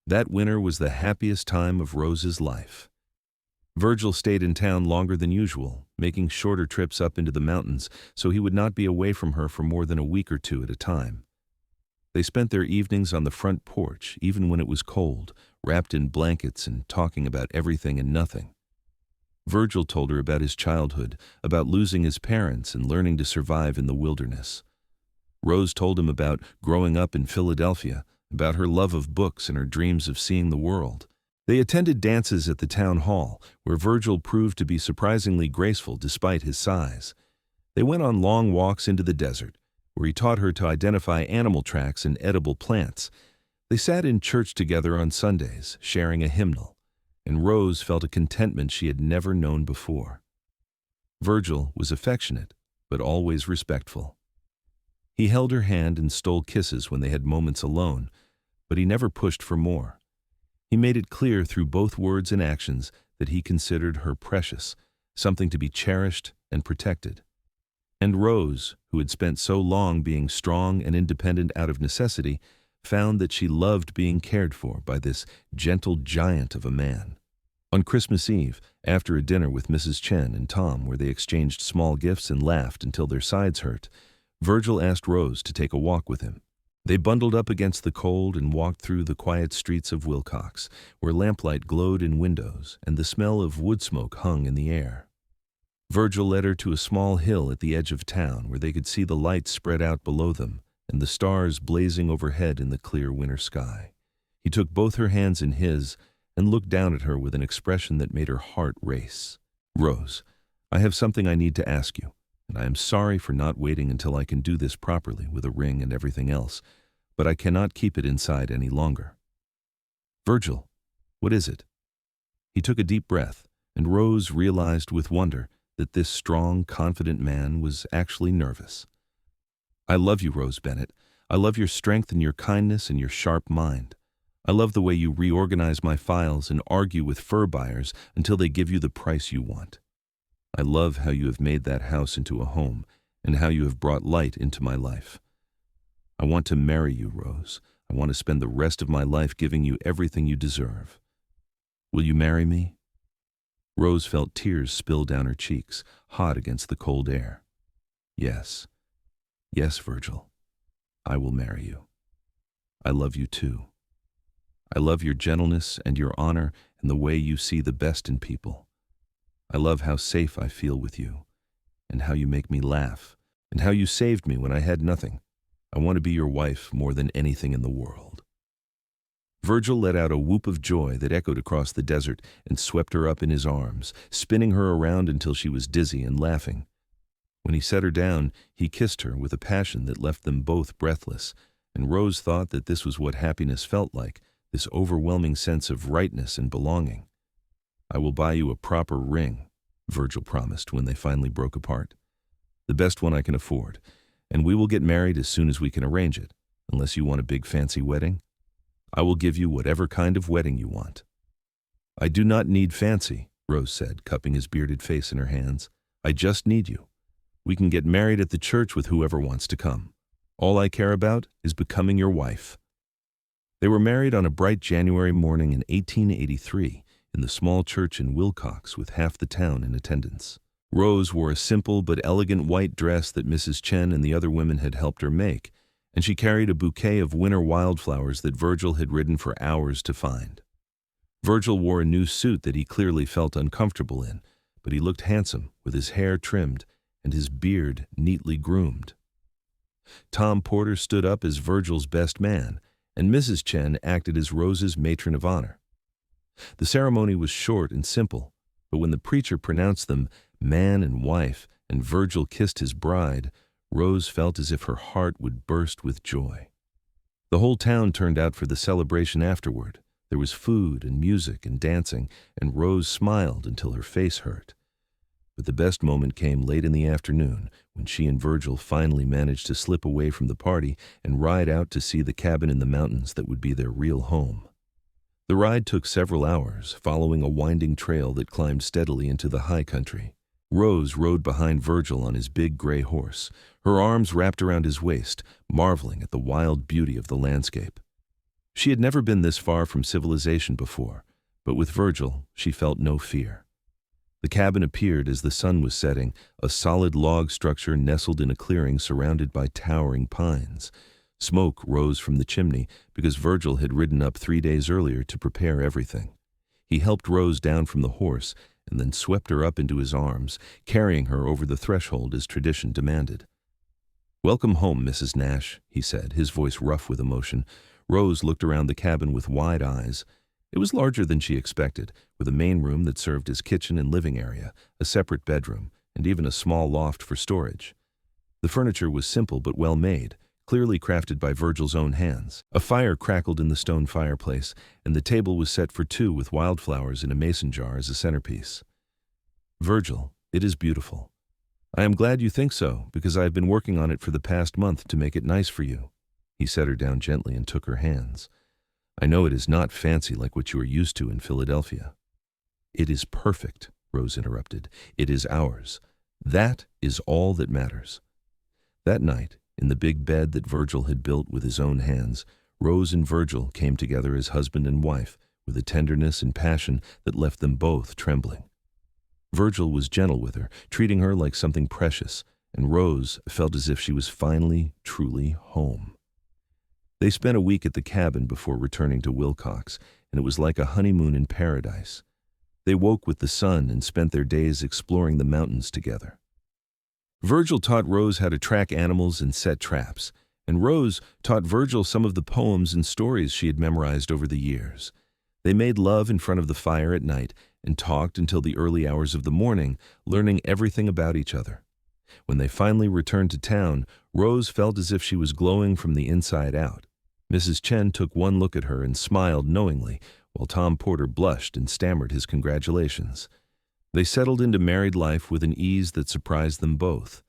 That winter was the happiest time of Rose's life. Virgil stayed in town longer than usual, making shorter trips up into the mountains so he would not be away from her for more than a week or two at a time. They spent their evenings on the front porch, even when it was cold, wrapped in blankets and talking about everything and nothing. Virgil told her about his childhood, about losing his parents and learning to survive in the wilderness. Rose told him about growing up in Philadelphia, about her love of books and her dreams of seeing the world. They attended dances at the town hall, where Virgil proved to be surprisingly graceful despite his size. They went on long walks into the desert, where he taught her to identify animal tracks and edible plants. They sat in church together on Sundays, sharing a hymnal. and Rose felt a contentment she had never known before. Virgil was affectionate, but always respectful. He held her hand and stole kisses when they had moments alone, but he never pushed for more. He made it clear through both words and actions that he considered her precious, something to be cherished and protected. And Rose, who had spent so long being strong and independent out of necessity, found that she loved being cared for by this gentle giant of a man. On Christmas Eve, after a dinner with Mrs. Chen and Tom where they exchanged small gifts and laughed until their sides hurt, Virgil asked Rose to take a walk with him. They bundled up against the cold and walked through the quiet streets of Wilcox, where lamplight glowed in windows and the smell of wood smoke hung in the air. Virgil led her to a small hill at the edge of town where they could see the lights spread out below them and the stars blazing overhead in the clear winter sky. He took both her hands in his and looked down at her with an expression that made her heart race. "Rose, I have something I need to ask you, and I am sorry for not waiting until I can do this properly with a ring and everything else, but I cannot keep it inside any longer." "Virgil, what is it?" He took a deep breath, and Rose realized with wonder that this strong, confident man was actually nervous. "I love you, Rose Bennett. I love your strength and your kindness and your sharp mind. I love the way you reorganize my files and argue with fur buyers until they give you the price you want. I love how you have made that house into a home and how you have brought light into my life. I want to marry you, Rose. I want to spend the rest of my life giving you everything you deserve. Will you marry me?" Rose felt tears spill down her cheeks, hot against the cold air. "Yes. Yes, Virgil. I will marry you. I love you too. I love your gentleness and your honor and the way you see the best in people. I love how safe I feel with you, and how you make me laugh, and how you saved me when I had nothing. I want to be your wife more than anything in the world." Virgil let out a whoop of joy that echoed across the desert and swept her up in his arms, spinning her around until she was dizzy and laughing. When he set her down, he kissed her with a passion that left them both breathless, and Rose thought that this was what happiness felt like, this overwhelming sense of rightness and belonging. "I will buy you a proper ring," Virgil promised when they finally broke apart. "The best one I can afford, and we will get married as soon as we can arrange it, unless you want a big fancy wedding. I will give you whatever kind of wedding you want." "I do not need fancy," Rose said, cupping his bearded face in her hands. "I just need you. We can get married at the church with whoever wants to come. All I care about is becoming your wife." They were married on a bright January morning in 1883 in the small church in Wilcox with half the town in attendance. Rose wore a simple but elegant white dress that Mrs. Chen and the other women had helped her make, and she carried a bouquet of winter wildflowers that Virgil had ridden for hours to find. Virgil wore a new suit that he clearly felt uncomfortable in, but he looked handsome with his hair trimmed and his beard neatly groomed. Tom Porter stood up as Virgil's best man, and Mrs. Chen acted as Rose's matron of honor. The ceremony was short and simple, but when the preacher pronounced them man and wife and Virgil kissed his bride, Rose felt as if her heart would burst with joy. The whole town turned out for the celebration afterward. There was food and music and dancing, and Rose smiled until her face hurt. But the best moment came late in the afternoon, when she and Virgil finally managed to slip away from the party and ride out to see the cabin in the mountains that would be their real home. The ride took several hours, following a winding trail that climbed steadily into the high country. Rose rode behind Virgil on his big gray horse, her arms wrapped around his waist, marveling at the wild beauty of the landscape. She had never been this far from civilization before, but with Virgil she felt no fear. The cabin appeared as the sun was setting, a solid log structure nestled in a clearing surrounded by towering pines. Smoke rose from the chimney because Virgil had ridden up 3 days earlier to prepare everything. He helped Rose down from the horse and then swept her up into his arms, carrying her over the threshold as tradition demanded. "Welcome home, Mrs. Nash," he said, his voice rough with emotion. Rose looked around the cabin with wide eyes. It was larger than she expected, with a main room that served as kitchen and living area, a separate bedroom, and even a small loft for storage. The furniture was simple but well made, clearly crafted by Virgil's own hands. A fire crackled in the stone fireplace, and the table was set for two with wildflowers in a mason jar as a centerpiece. "Virgil, it is beautiful. I am glad you think so, because I have been working on it for the past month to make it nice for you." He set her down gently and took her hands. "I know it is not fancy like what you are used to in Philadelphia." "It is perfect," Rose interrupted. "It is ours. That is all that matters." That night, in the big bed that Virgil had built with his own hands, Rose and Virgil came together as husband and wife with a tenderness and passion that left them both trembling. Virgil was gentle with her, treating her like something precious, and Rose felt as if she was finally, truly home. They spent a week at the cabin before returning to Wilcox, and it was like a honeymoon in paradise. They woke with the sun and spent their days exploring the mountains together. Virgil taught Rose how to track animals and set traps, and Rose taught Virgil some of the poems and stories she had memorized over the years. They made love in front of the fire at night and talked until the early hours of the morning, learning everything about each other. When they finally returned to town, Rose felt as if she was glowing from the inside out. Mrs. Chen took one look at her and smiled knowingly, while Tom Porter blushed and stammered his congratulations. They settled into married life with an ease that surprised them both.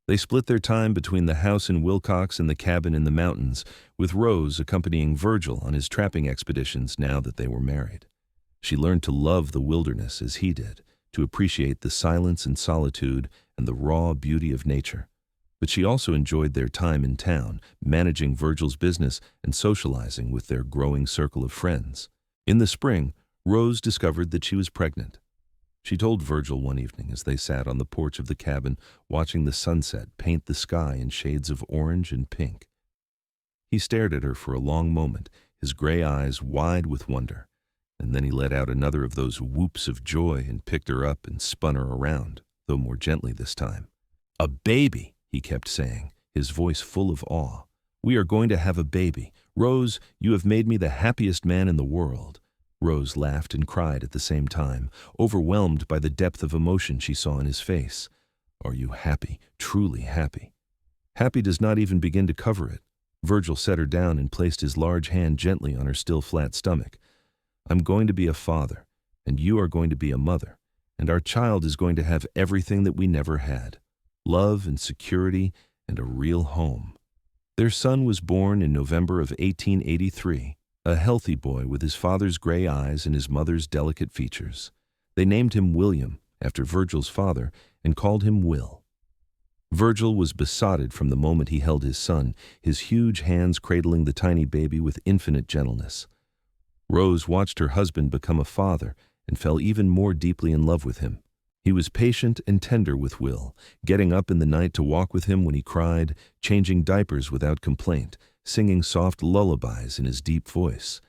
They split their time between the house in Wilcox and the cabin in the mountains, with Rose accompanying Virgil on his trapping expeditions now that they were married. She learned to love the wilderness as he did, to appreciate the silence and solitude and the raw beauty of nature. But she also enjoyed their time in town, managing Virgil's business and socializing with their growing circle of friends. In the spring, Rose discovered that she was pregnant. She told Virgil one evening as they sat on the porch of the cabin watching the sunset paint the sky in shades of orange and pink. He stared at her for a long moment, his gray eyes wide with wonder, and then he let out another of those whoops of joy and picked her up and spun her around, though more gently this time. "A baby," he kept saying, his voice full of awe. "We are going to have a baby. Rose, you have made me the happiest man in the world." Rose laughed and cried at the same time, overwhelmed by the depth of emotion she saw in his face. "Are you happy, truly happy?" "Happy does not even begin to cover it." Virgil set her down and placed his large hand gently on her still flat stomach. "I'm going to be a father, and you are going to be a mother, and our child is going to have everything that we never had. Love and security and a real home." Their son was born in November of 1883. A healthy boy with his father's gray eyes and his mother's delicate features. They named him William, after Virgil's father, and called him Will. Virgil was besotted from the moment he held his son, his huge hands cradling the tiny baby with infinite gentleness. Rose watched her husband become a father and fell even more deeply in love with him. He was patient and tender with Will, getting up in the night to walk with him when he cried, changing diapers without complaint, singing soft lullabies in his deep voice.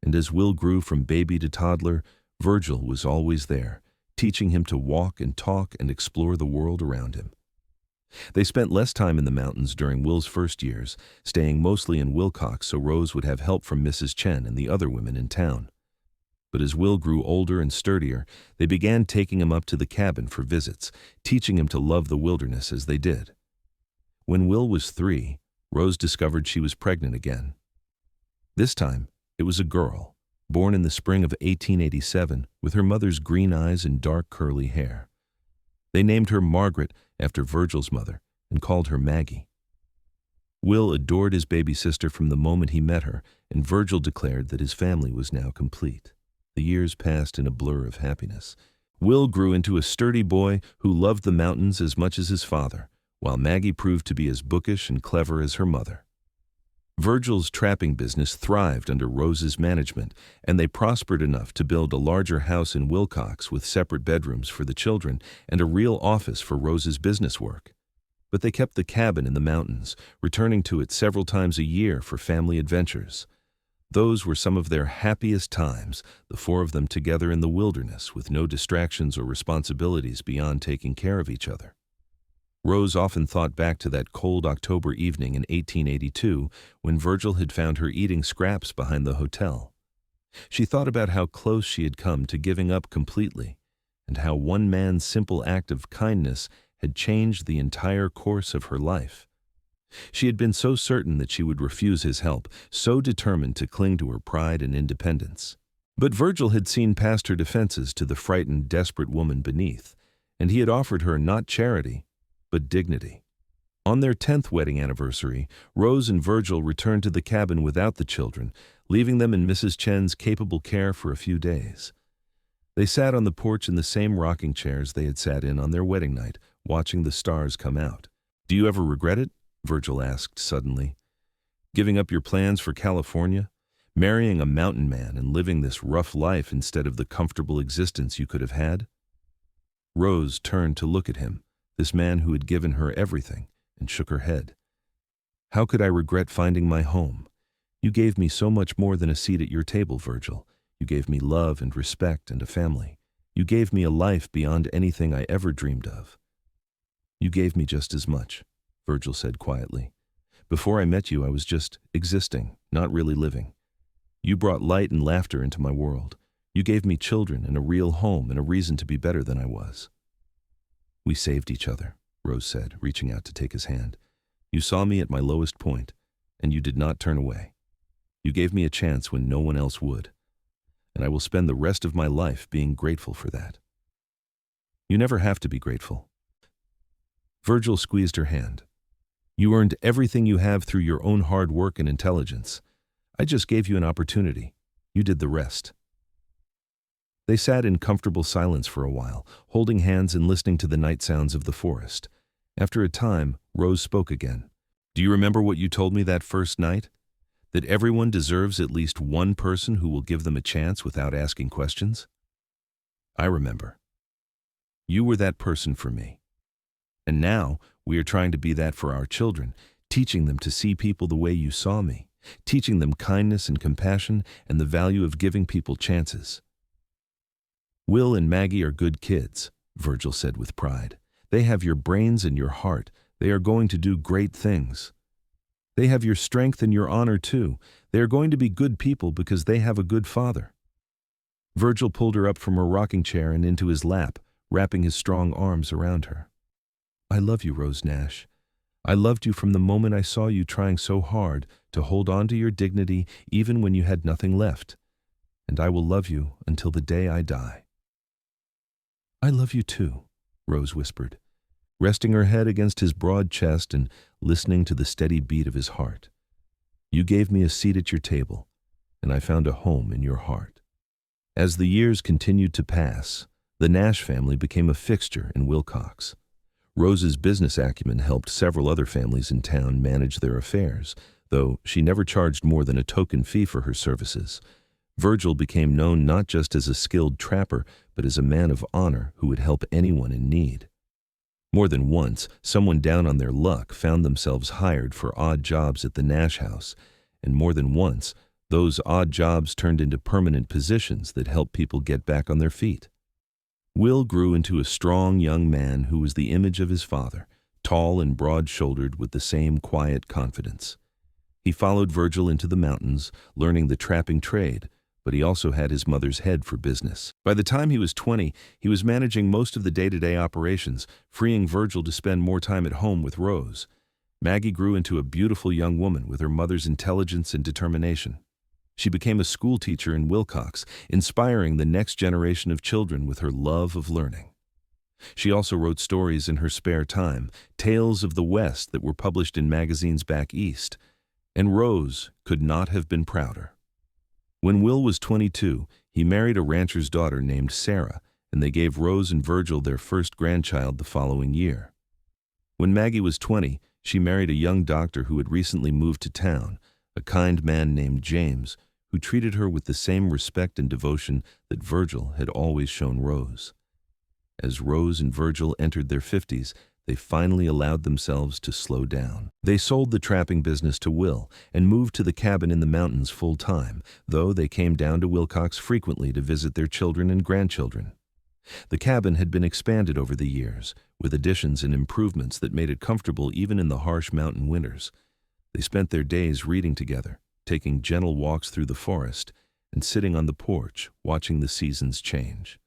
And as Will grew from baby to toddler, Virgil was always there, teaching him to walk and talk and explore the world around him. They spent less time in the mountains during Will's first years, staying mostly in Wilcox so Rose would have help from Mrs. Chen and the other women in town. But as Will grew older and sturdier, they began taking him up to the cabin for visits, teaching him to love the wilderness as they did. When Will was 3, Rose discovered she was pregnant again. This time, it was a girl, born in the spring of 1887, with her mother's green eyes and dark curly hair. They named her Margaret after Virgil's mother and called her Maggie. Will adored his baby sister from the moment he met her, and Virgil declared that his family was now complete. The years passed in a blur of happiness. Will grew into a sturdy boy who loved the mountains as much as his father, while Maggie proved to be as bookish and clever as her mother. Virgil's trapping business thrived under Rose's management, and they prospered enough to build a larger house in Wilcox with separate bedrooms for the children and a real office for Rose's business work. But they kept the cabin in the mountains, returning to it several times a year for family adventures. Those were some of their happiest times, the four of them together in the wilderness with no distractions or responsibilities beyond taking care of each other. Rose often thought back to that cold October evening in 1882 when Virgil had found her eating scraps behind the hotel. She thought about how close she had come to giving up completely, and how one man's simple act of kindness had changed the entire course of her life. She had been so certain that she would refuse his help, so determined to cling to her pride and independence. But Virgil had seen past her defenses to the frightened, desperate woman beneath, and he had offered her not charity, but dignity. On their 10th wedding anniversary, Rose and Virgil returned to the cabin without the children, leaving them in Mrs. Chen's capable care for a few days. They sat on the porch in the same rocking chairs they had sat in on their wedding night, watching the stars come out. "Do you ever regret it?" Virgil asked suddenly. "Giving up your plans for California? Marrying a mountain man and living this rough life instead of the comfortable existence you could have had?" Rose turned to look at him, this man who had given her everything, and shook her head. "How could I regret finding my home? You gave me so much more than a seat at your table, Virgil. You gave me love and respect and a family. You gave me a life beyond anything I ever dreamed of." "You gave me just as much," Virgil said quietly. "Before I met you, I was just existing, not really living. You brought light and laughter into my world. You gave me children and a real home and a reason to be better than I was." "We saved each other," Rose said, reaching out to take his hand. "You saw me at my lowest point, and you did not turn away. You gave me a chance when no one else would, and I will spend the rest of my life being grateful for that." "You never have to be grateful." Virgil squeezed her hand. "You earned everything you have through your own hard work and intelligence. I just gave you an opportunity. You did the rest." They sat in comfortable silence for a while, holding hands and listening to the night sounds of the forest. After a time, Rose spoke again. "Do you remember what you told me that first night? That everyone deserves at least one person who will give them a chance without asking questions?" "I remember. You were that person for me. And now we are trying to be that for our children, teaching them to see people the way you saw me, teaching them kindness and compassion and the value of giving people chances." "Will and Maggie are good kids," Virgil said with pride. "They have your brains and your heart. They are going to do great things. They have your strength and your honor too. They are going to be good people because they have a good father." Virgil pulled her up from her rocking chair and into his lap, wrapping his strong arms around her. "I love you, Rose Nash. I loved you from the moment I saw you trying so hard to hold on to your dignity even when you had nothing left. And I will love you until the day I die." "I love you too," Rose whispered, resting her head against his broad chest and listening to the steady beat of his heart. "You gave me a seat at your table, and I found a home in your heart." As the years continued to pass, the Nash family became a fixture in Wilcox. Rose's business acumen helped several other families in town manage their affairs, though she never charged more than a token fee for her services. Virgil became known not just as a skilled trapper, but as a man of honor who would help anyone in need. More than once, someone down on their luck found themselves hired for odd jobs at the Nash house, and more than once, those odd jobs turned into permanent positions that helped people get back on their feet. Will grew into a strong young man who was the image of his father, tall and broad-shouldered with the same quiet confidence. He followed Virgil into the mountains, learning the trapping trade, but he also had his mother's head for business. By the time he was 20, he was managing most of the day-to-day operations, freeing Virgil to spend more time at home with Rose. Maggie grew into a beautiful young woman with her mother's intelligence and determination. She became a school teacher in Wilcox, inspiring the next generation of children with her love of learning. She also wrote stories in her spare time, tales of the West that were published in magazines back east, and Rose could not have been prouder. When Will was 22, he married a rancher's daughter named Sarah, and they gave Rose and Virgil their first grandchild the following year. When Maggie was 20, she married a young doctor who had recently moved to town, a kind man named James, who treated her with the same respect and devotion that Virgil had always shown Rose. As Rose and Virgil entered their 50s, they finally allowed themselves to slow down. They sold the trapping business to Will and moved to the cabin in the mountains full-time, though they came down to Wilcox frequently to visit their children and grandchildren. The cabin had been expanded over the years, with additions and improvements that made it comfortable even in the harsh mountain winters. They spent their days reading together, taking gentle walks through the forest, and sitting on the porch, watching the seasons change.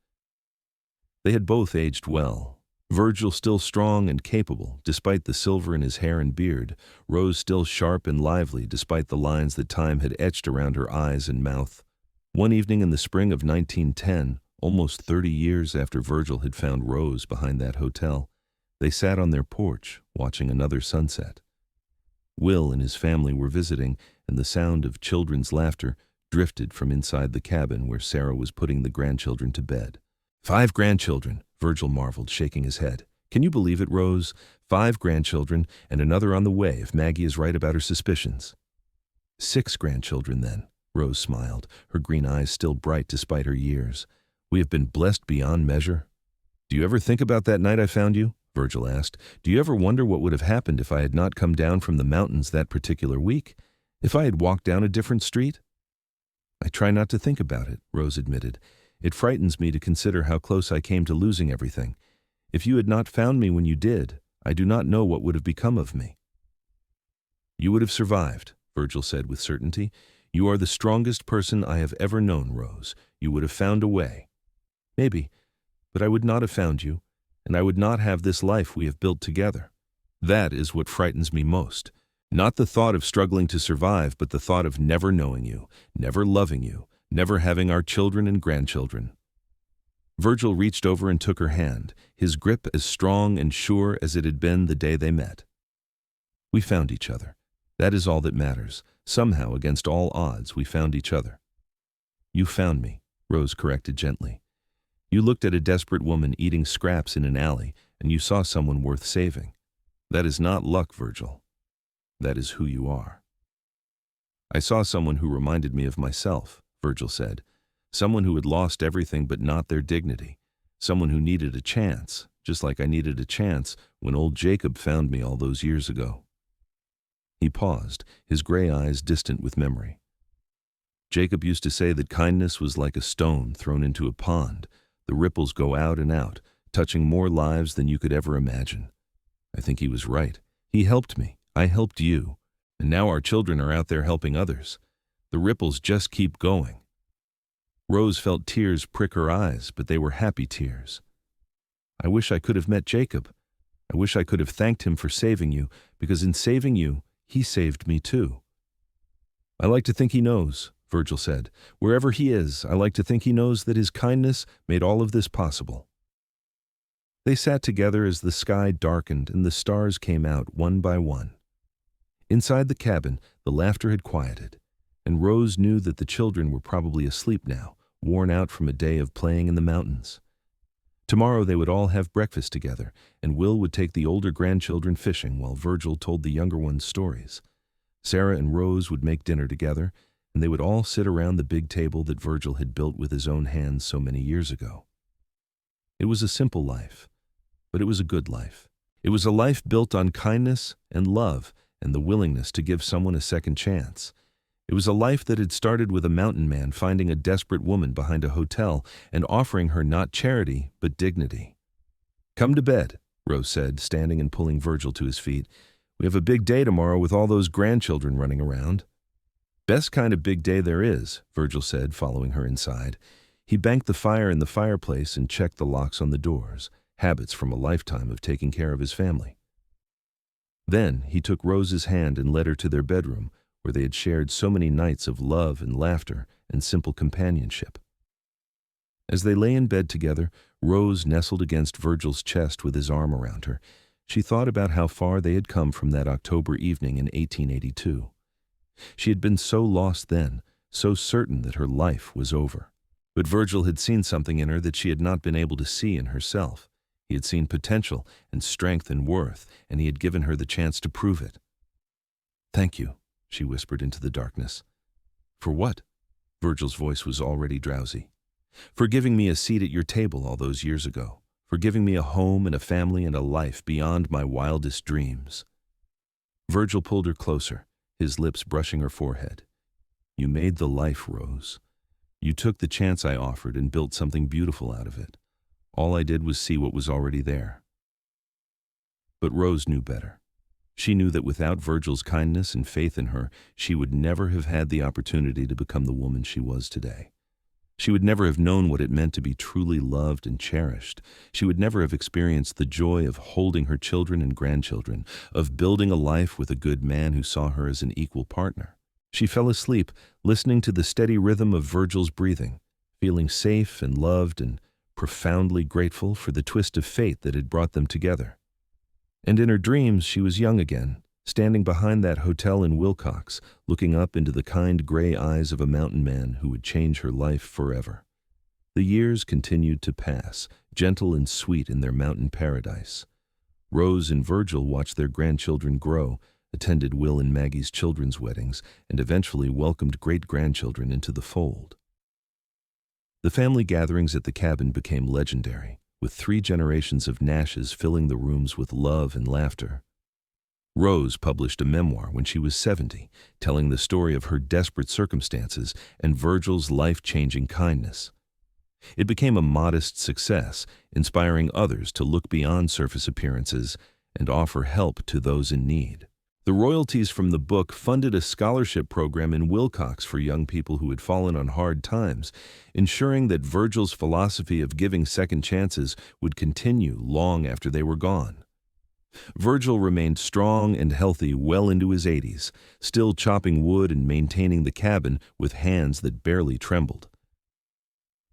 They had both aged well. Virgil still strong and capable, despite the silver in his hair and beard, Rose still sharp and lively despite the lines that time had etched around her eyes and mouth. One evening in the spring of 1910, almost 30 years after Virgil had found Rose behind that hotel, they sat on their porch, watching another sunset. Will and his family were visiting, and the sound of children's laughter drifted from inside the cabin where Sarah was putting the grandchildren to bed. 5 grandchildren, Virgil marveled, shaking his head. Can you believe it, Rose? 5 grandchildren, and another on the way if Maggie is right about her suspicions. 6 grandchildren, then, Rose smiled, her green eyes still bright despite her years. We have been blessed beyond measure. Do you ever think about that night I found you? Virgil asked. Do you ever wonder what would have happened if I had not come down from the mountains that particular week? If I had walked down a different street? I try not to think about it, Rose admitted. It frightens me to consider how close I came to losing everything. If you had not found me when you did, I do not know what would have become of me. You would have survived, Virgil said with certainty. You are the strongest person I have ever known, Rose. You would have found a way. Maybe, but I would not have found you, and I would not have this life we have built together. That is what frightens me most. Not the thought of struggling to survive, but the thought of never knowing you, never loving you, never having our children and grandchildren. Virgil reached over and took her hand, his grip as strong and sure as it had been the day they met. We found each other. That is all that matters. Somehow, against all odds, we found each other. You found me, Rose corrected gently. You looked at a desperate woman eating scraps in an alley, and you saw someone worth saving. That is not luck, Virgil. That is who you are. I saw someone who reminded me of myself, Virgil said. Someone who had lost everything but not their dignity. Someone who needed a chance, just like I needed a chance when old Jacob found me all those years ago. He paused, his gray eyes distant with memory. Jacob used to say that kindness was like a stone thrown into a pond. The ripples go out and out, touching more lives than you could ever imagine. I think he was right. He helped me. I helped you. And now our children are out there helping others. The ripples just keep going. Rose felt tears prick her eyes, but they were happy tears. I wish I could have met Jacob. I wish I could have thanked him for saving you, because in saving you, he saved me too. I like to think he knows, Virgil said. Wherever he is, I like to think he knows that his kindness made all of this possible. They sat together as the sky darkened and the stars came out one by one. Inside the cabin, the laughter had quieted, and Rose knew that the children were probably asleep now, worn out from a day of playing in the mountains. Tomorrow they would all have breakfast together, and Will would take the older grandchildren fishing while Virgil told the younger ones stories. Sarah and Rose would make dinner together, and they would all sit around the big table that Virgil had built with his own hands so many years ago. It was a simple life, but it was a good life. It was a life built on kindness and love and the willingness to give someone a second chance. It was a life that had started with a mountain man finding a desperate woman behind a hotel and offering her not charity, but dignity. Come to bed, Rose said, standing and pulling Virgil to his feet. We have a big day tomorrow with all those grandchildren running around. Best kind of big day there is, Virgil said, following her inside. He banked the fire in the fireplace and checked the locks on the doors, habits from a lifetime of taking care of his family. Then he took Rose's hand and led her to their bedroom, where they had shared so many nights of love and laughter and simple companionship. As they lay in bed together, Rose nestled against Virgil's chest with his arm around her. She thought about how far they had come from that October evening in 1882. She had been so lost then, so certain that her life was over. But Virgil had seen something in her that she had not been able to see in herself. He had seen potential and strength and worth, and he had given her the chance to prove it. Thank you, she whispered into the darkness. For what? Virgil's voice was already drowsy. For giving me a seat at your table all those years ago. For giving me a home and a family and a life beyond my wildest dreams. Virgil pulled her closer, his lips brushing her forehead. You made the life, Rose. You took the chance I offered and built something beautiful out of it. All I did was see what was already there. But Rose knew better. She knew that without Virgil's kindness and faith in her, she would never have had the opportunity to become the woman she was today. She would never have known what it meant to be truly loved and cherished. She would never have experienced the joy of holding her children and grandchildren, of building a life with a good man who saw her as an equal partner. She fell asleep, listening to the steady rhythm of Virgil's breathing, feeling safe and loved and profoundly grateful for the twist of fate that had brought them together. And in her dreams, she was young again, standing behind that hotel in Wilcox, looking up into the kind gray eyes of a mountain man who would change her life forever. The years continued to pass, gentle and sweet in their mountain paradise. Rose and Virgil watched their grandchildren grow, attended Will and Maggie's children's weddings, and eventually welcomed great-grandchildren into the fold. The family gatherings at the cabin became legendary, with 3 generations of Nashes filling the rooms with love and laughter. Rose published a memoir when she was 70, telling the story of her desperate circumstances and Virgil's life-changing kindness. It became a modest success, inspiring others to look beyond surface appearances and offer help to those in need. The royalties from the book funded a scholarship program in Wilcox for young people who had fallen on hard times, ensuring that Virgil's philosophy of giving second chances would continue long after they were gone. Virgil remained strong and healthy well into his 80s, still chopping wood and maintaining the cabin with hands that barely trembled.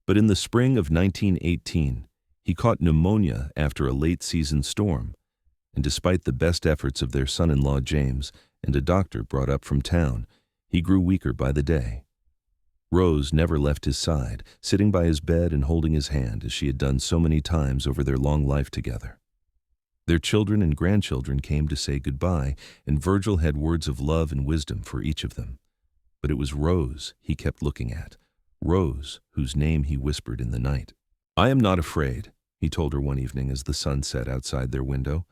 But in the spring of 1918, he caught pneumonia after a late-season storm, and despite the best efforts of their son-in-law James and a doctor brought up from town, he grew weaker by the day. Rose never left his side, sitting by his bed and holding his hand as she had done so many times over their long life together. Their children and grandchildren came to say goodbye, and Virgil had words of love and wisdom for each of them. But it was Rose he kept looking at, Rose, whose name he whispered in the night. "I am not afraid," he told her one evening as the sun set outside their window.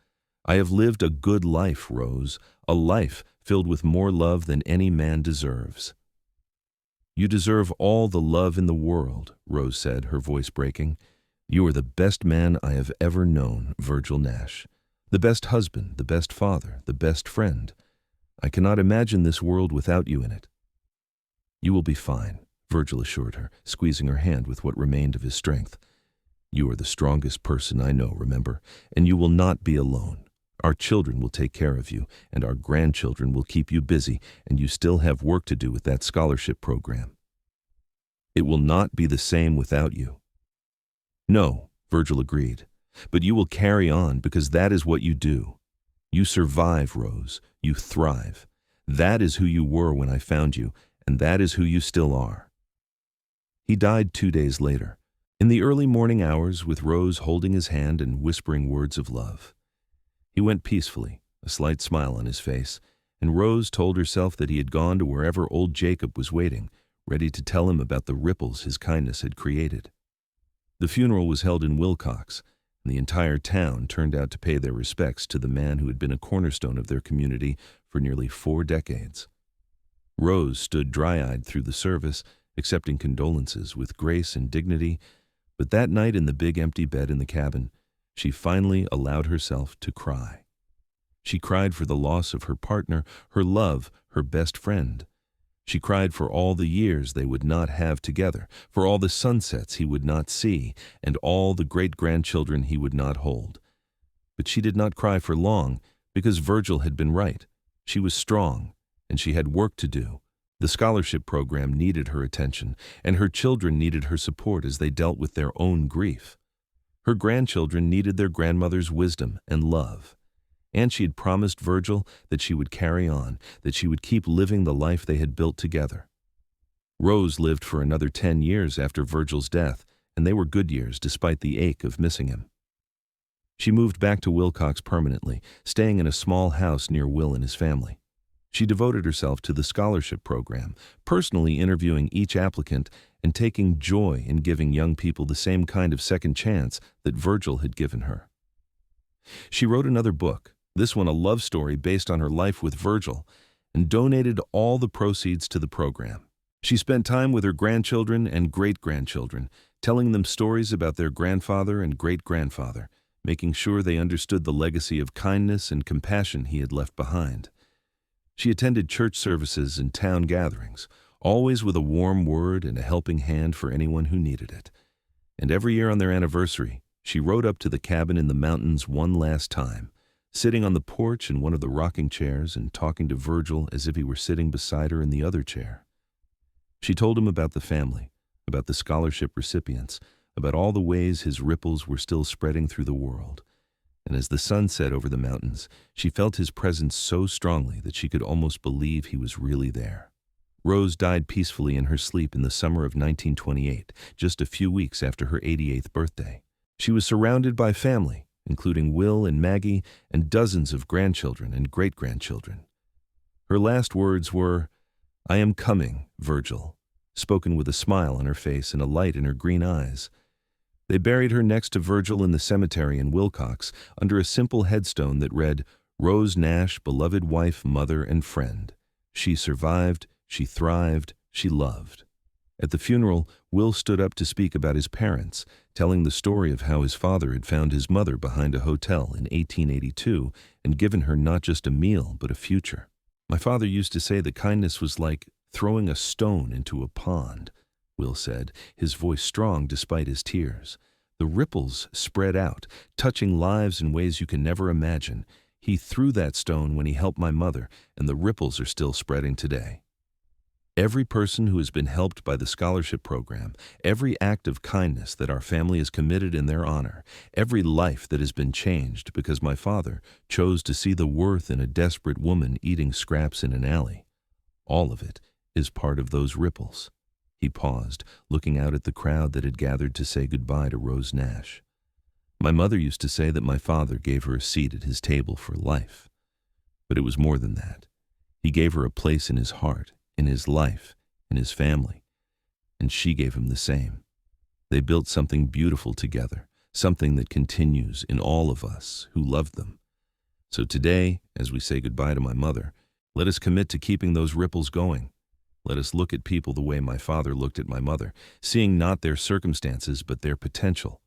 "I have lived a good life, Rose, a life filled with more love than any man deserves." "You deserve all the love in the world," Rose said, her voice breaking. "You are the best man I have ever known, Virgil Nash. The best husband, the best father, the best friend. I cannot imagine this world without you in it." "You will be fine," Virgil assured her, squeezing her hand with what remained of his strength. "You are the strongest person I know, remember, and you will not be alone. Our children will take care of you, and our grandchildren will keep you busy, and you still have work to do with that scholarship program. It will not be the same without you." "No," Virgil agreed, "but you will carry on because that is what you do. You survive, Rose. You thrive. That is who you were when I found you, and that is who you still are." He died 2 days later, in the early morning hours, with Rose holding his hand and whispering words of love. He went peacefully, a slight smile on his face, and Rose told herself that he had gone to wherever old Jacob was waiting, ready to tell him about the ripples his kindness had created. The funeral was held in Wilcox, and the entire town turned out to pay their respects to the man who had been a cornerstone of their community for nearly 4 decades. Rose stood dry-eyed through the service, accepting condolences with grace and dignity, but that night in the big empty bed in the cabin, she finally allowed herself to cry. She cried for the loss of her partner, her love, her best friend. She cried for all the years they would not have together, for all the sunsets he would not see, and all the great-grandchildren he would not hold. But she did not cry for long, because Virgil had been right. She was strong, and she had work to do. The scholarship program needed her attention, and her children needed her support as they dealt with their own grief. Her grandchildren needed their grandmother's wisdom and love. And she had promised Virgil that she would carry on, that she would keep living the life they had built together. Rose lived for another 10 years after Virgil's death, and they were good years despite the ache of missing him. She moved back to Wilcox permanently, staying in a small house near Will and his family. She devoted herself to the scholarship program, personally interviewing each applicant and taking joy in giving young people the same kind of second chance that Virgil had given her. She wrote another book, this one a love story based on her life with Virgil, and donated all the proceeds to the program. She spent time with her grandchildren and great-grandchildren, telling them stories about their grandfather and great-grandfather, making sure they understood the legacy of kindness and compassion he had left behind. She attended church services and town gatherings, always with a warm word and a helping hand for anyone who needed it. And every year on their anniversary, she rode up to the cabin in the mountains one last time, sitting on the porch in one of the rocking chairs and talking to Virgil as if he were sitting beside her in the other chair. She told him about the family, about the scholarship recipients, about all the ways his ripples were still spreading through the world. And as the sun set over the mountains, she felt his presence so strongly that she could almost believe he was really there. Rose died peacefully in her sleep in the summer of 1928, just a few weeks after her 88th birthday. She was surrounded by family, including Will and Maggie and dozens of grandchildren and great-grandchildren. Her last words were, "I am coming, Virgil," spoken with a smile on her face and a light in her green eyes. They buried her next to Virgil in the cemetery in Wilcox under a simple headstone that read, "Rose Nash, beloved wife, mother, and friend. She survived, she thrived, she loved." At the funeral, Will stood up to speak about his parents, telling the story of how his father had found his mother behind a hotel in 1882 and given her not just a meal but a future. "My father used to say that kindness was like throwing a stone into a pond," Will said, his voice strong despite his tears. "The ripples spread out, touching lives in ways you can never imagine. He threw that stone when he helped my mother, and the ripples are still spreading today." Every person who has been helped by the scholarship program, every act of kindness that our family has committed in their honor, every life that has been changed because my father chose to see the worth in a desperate woman eating scraps in an alley, all of it is part of those ripples. He paused, looking out at the crowd that had gathered to say goodbye to Rose Nash. "My mother used to say that my father gave her a seat at his table for life. But it was more than that. He gave her a place in his heart, in his life, in his family. And she gave him the same. They built something beautiful together, something that continues in all of us who loved them. So today, as we say goodbye to my mother, let us commit to keeping those ripples going. Let us look at people the way my father looked at my mother, seeing not their circumstances but their potential.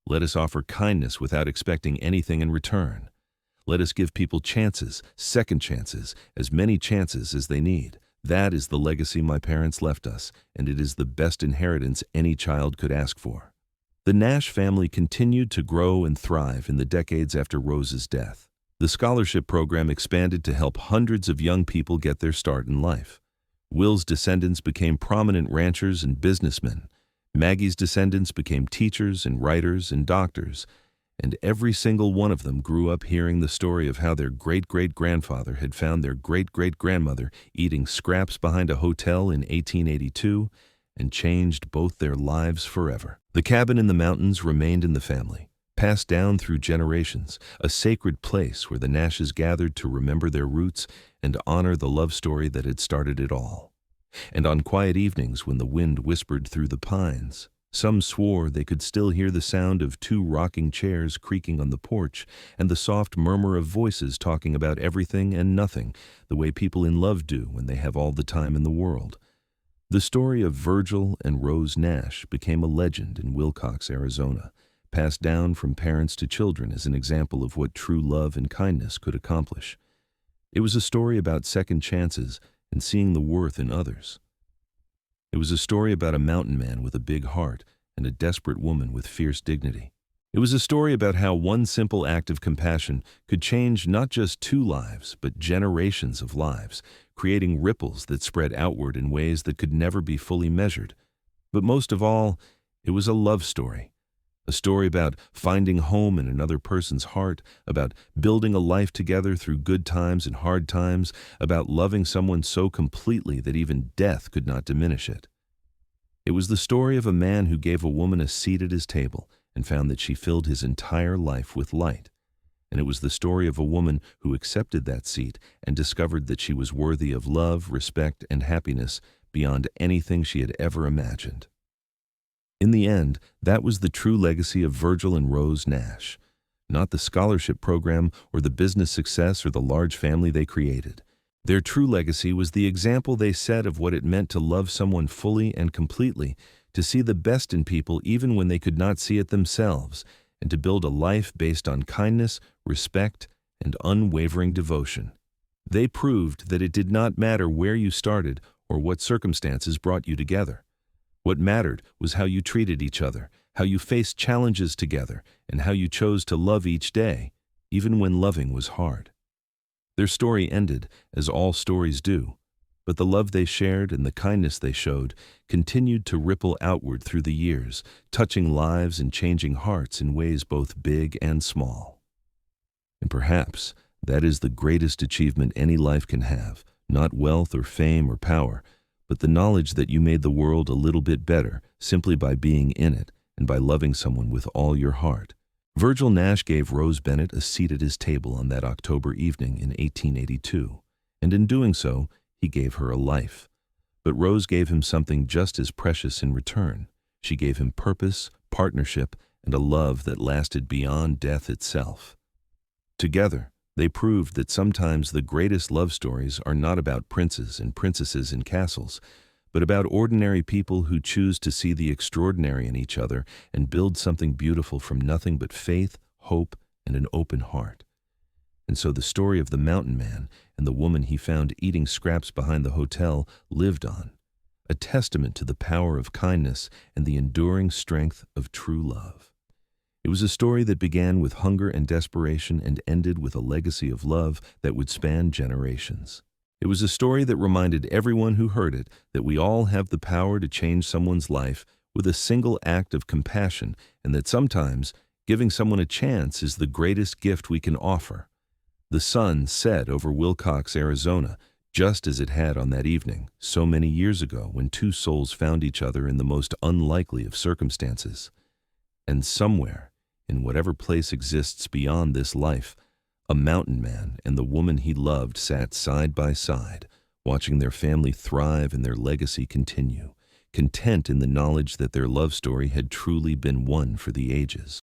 Let us offer kindness without expecting anything in return. Let us give people chances, second chances, as many chances as they need. That is the legacy my parents left us, and it is the best inheritance any child could ask for." The Nash family continued to grow and thrive in the decades after Rose's death. The scholarship program expanded to help hundreds of young people get their start in life. Will's descendants became prominent ranchers and businessmen. Maggie's descendants became teachers and writers and doctors, and every single one of them grew up hearing the story of how their great-great-grandfather had found their great-great-grandmother eating scraps behind a hotel in 1882 and changed both their lives forever. The cabin in the mountains remained in the family, passed down through generations, a sacred place where the Nashes gathered to remember their roots and honor the love story that had started it all. And on quiet evenings when the wind whispered through the pines, some swore they could still hear the sound of two rocking chairs creaking on the porch and the soft murmur of voices talking about everything and nothing, the way people in love do when they have all the time in the world. The story of Virgil and Rose Nash became a legend in Wilcox, Arizona, passed down from parents to children as an example of what true love and kindness could accomplish. It was a story about second chances and seeing the worth in others. It was a story about a mountain man with a big heart and a desperate woman with fierce dignity. It was a story about how one simple act of compassion could change not just two lives, but generations of lives, creating ripples that spread outward in ways that could never be fully measured. But most of all, it was a love story. A story about finding home in another person's heart, about building a life together through good times and hard times, about loving someone so completely that even death could not diminish it. It was the story of a man who gave a woman a seat at his table and found that she filled his entire life with light. And it was the story of a woman who accepted that seat and discovered that she was worthy of love, respect, and happiness beyond anything she had ever imagined. In the end, that was the true legacy of Virgil and Rose Nash, not the scholarship program or the business success or the large family they created. Their true legacy was the example they set of what it meant to love someone fully and completely, to see the best in people even when they could not see it themselves, and to build a life based on kindness, respect, and unwavering devotion. They proved that it did not matter where you started or what circumstances brought you together. What mattered was how you treated each other, how you faced challenges together, and how you chose to love each day, even when loving was hard. Their story ended, as all stories do, but the love they shared and the kindness they showed continued to ripple outward through the years, touching lives and changing hearts in ways both big and small. And perhaps that is the greatest achievement any life can have, not wealth or fame or power, but the knowledge that you made the world a little bit better simply by being in it and by loving someone with all your heart. Virgil Nash gave Rose Bennett a seat at his table on that October evening in 1882, and in doing so, he gave her a life. But Rose gave him something just as precious in return. She gave him purpose, partnership, and a love that lasted beyond death itself. Together, they proved that sometimes the greatest love stories are not about princes and princesses in castles, but about ordinary people who choose to see the extraordinary in each other and build something beautiful from nothing but faith, hope, and an open heart. And so the story of the mountain man and the woman he found eating scraps behind the hotel lived on, a testament to the power of kindness and the enduring strength of true love. It was a story that began with hunger and desperation and ended with a legacy of love that would span generations. It was a story that reminded everyone who heard it that we all have the power to change someone's life with a single act of compassion, and that sometimes giving someone a chance is the greatest gift we can offer. The sun set over Wilcox, Arizona, just as it had on that evening, so many years ago, when two souls found each other in the most unlikely of circumstances. And somewhere, in whatever place exists beyond this life, a mountain man and the woman he loved sat side by side, watching their family thrive and their legacy continue, content in the knowledge that their love story had truly been one for the ages.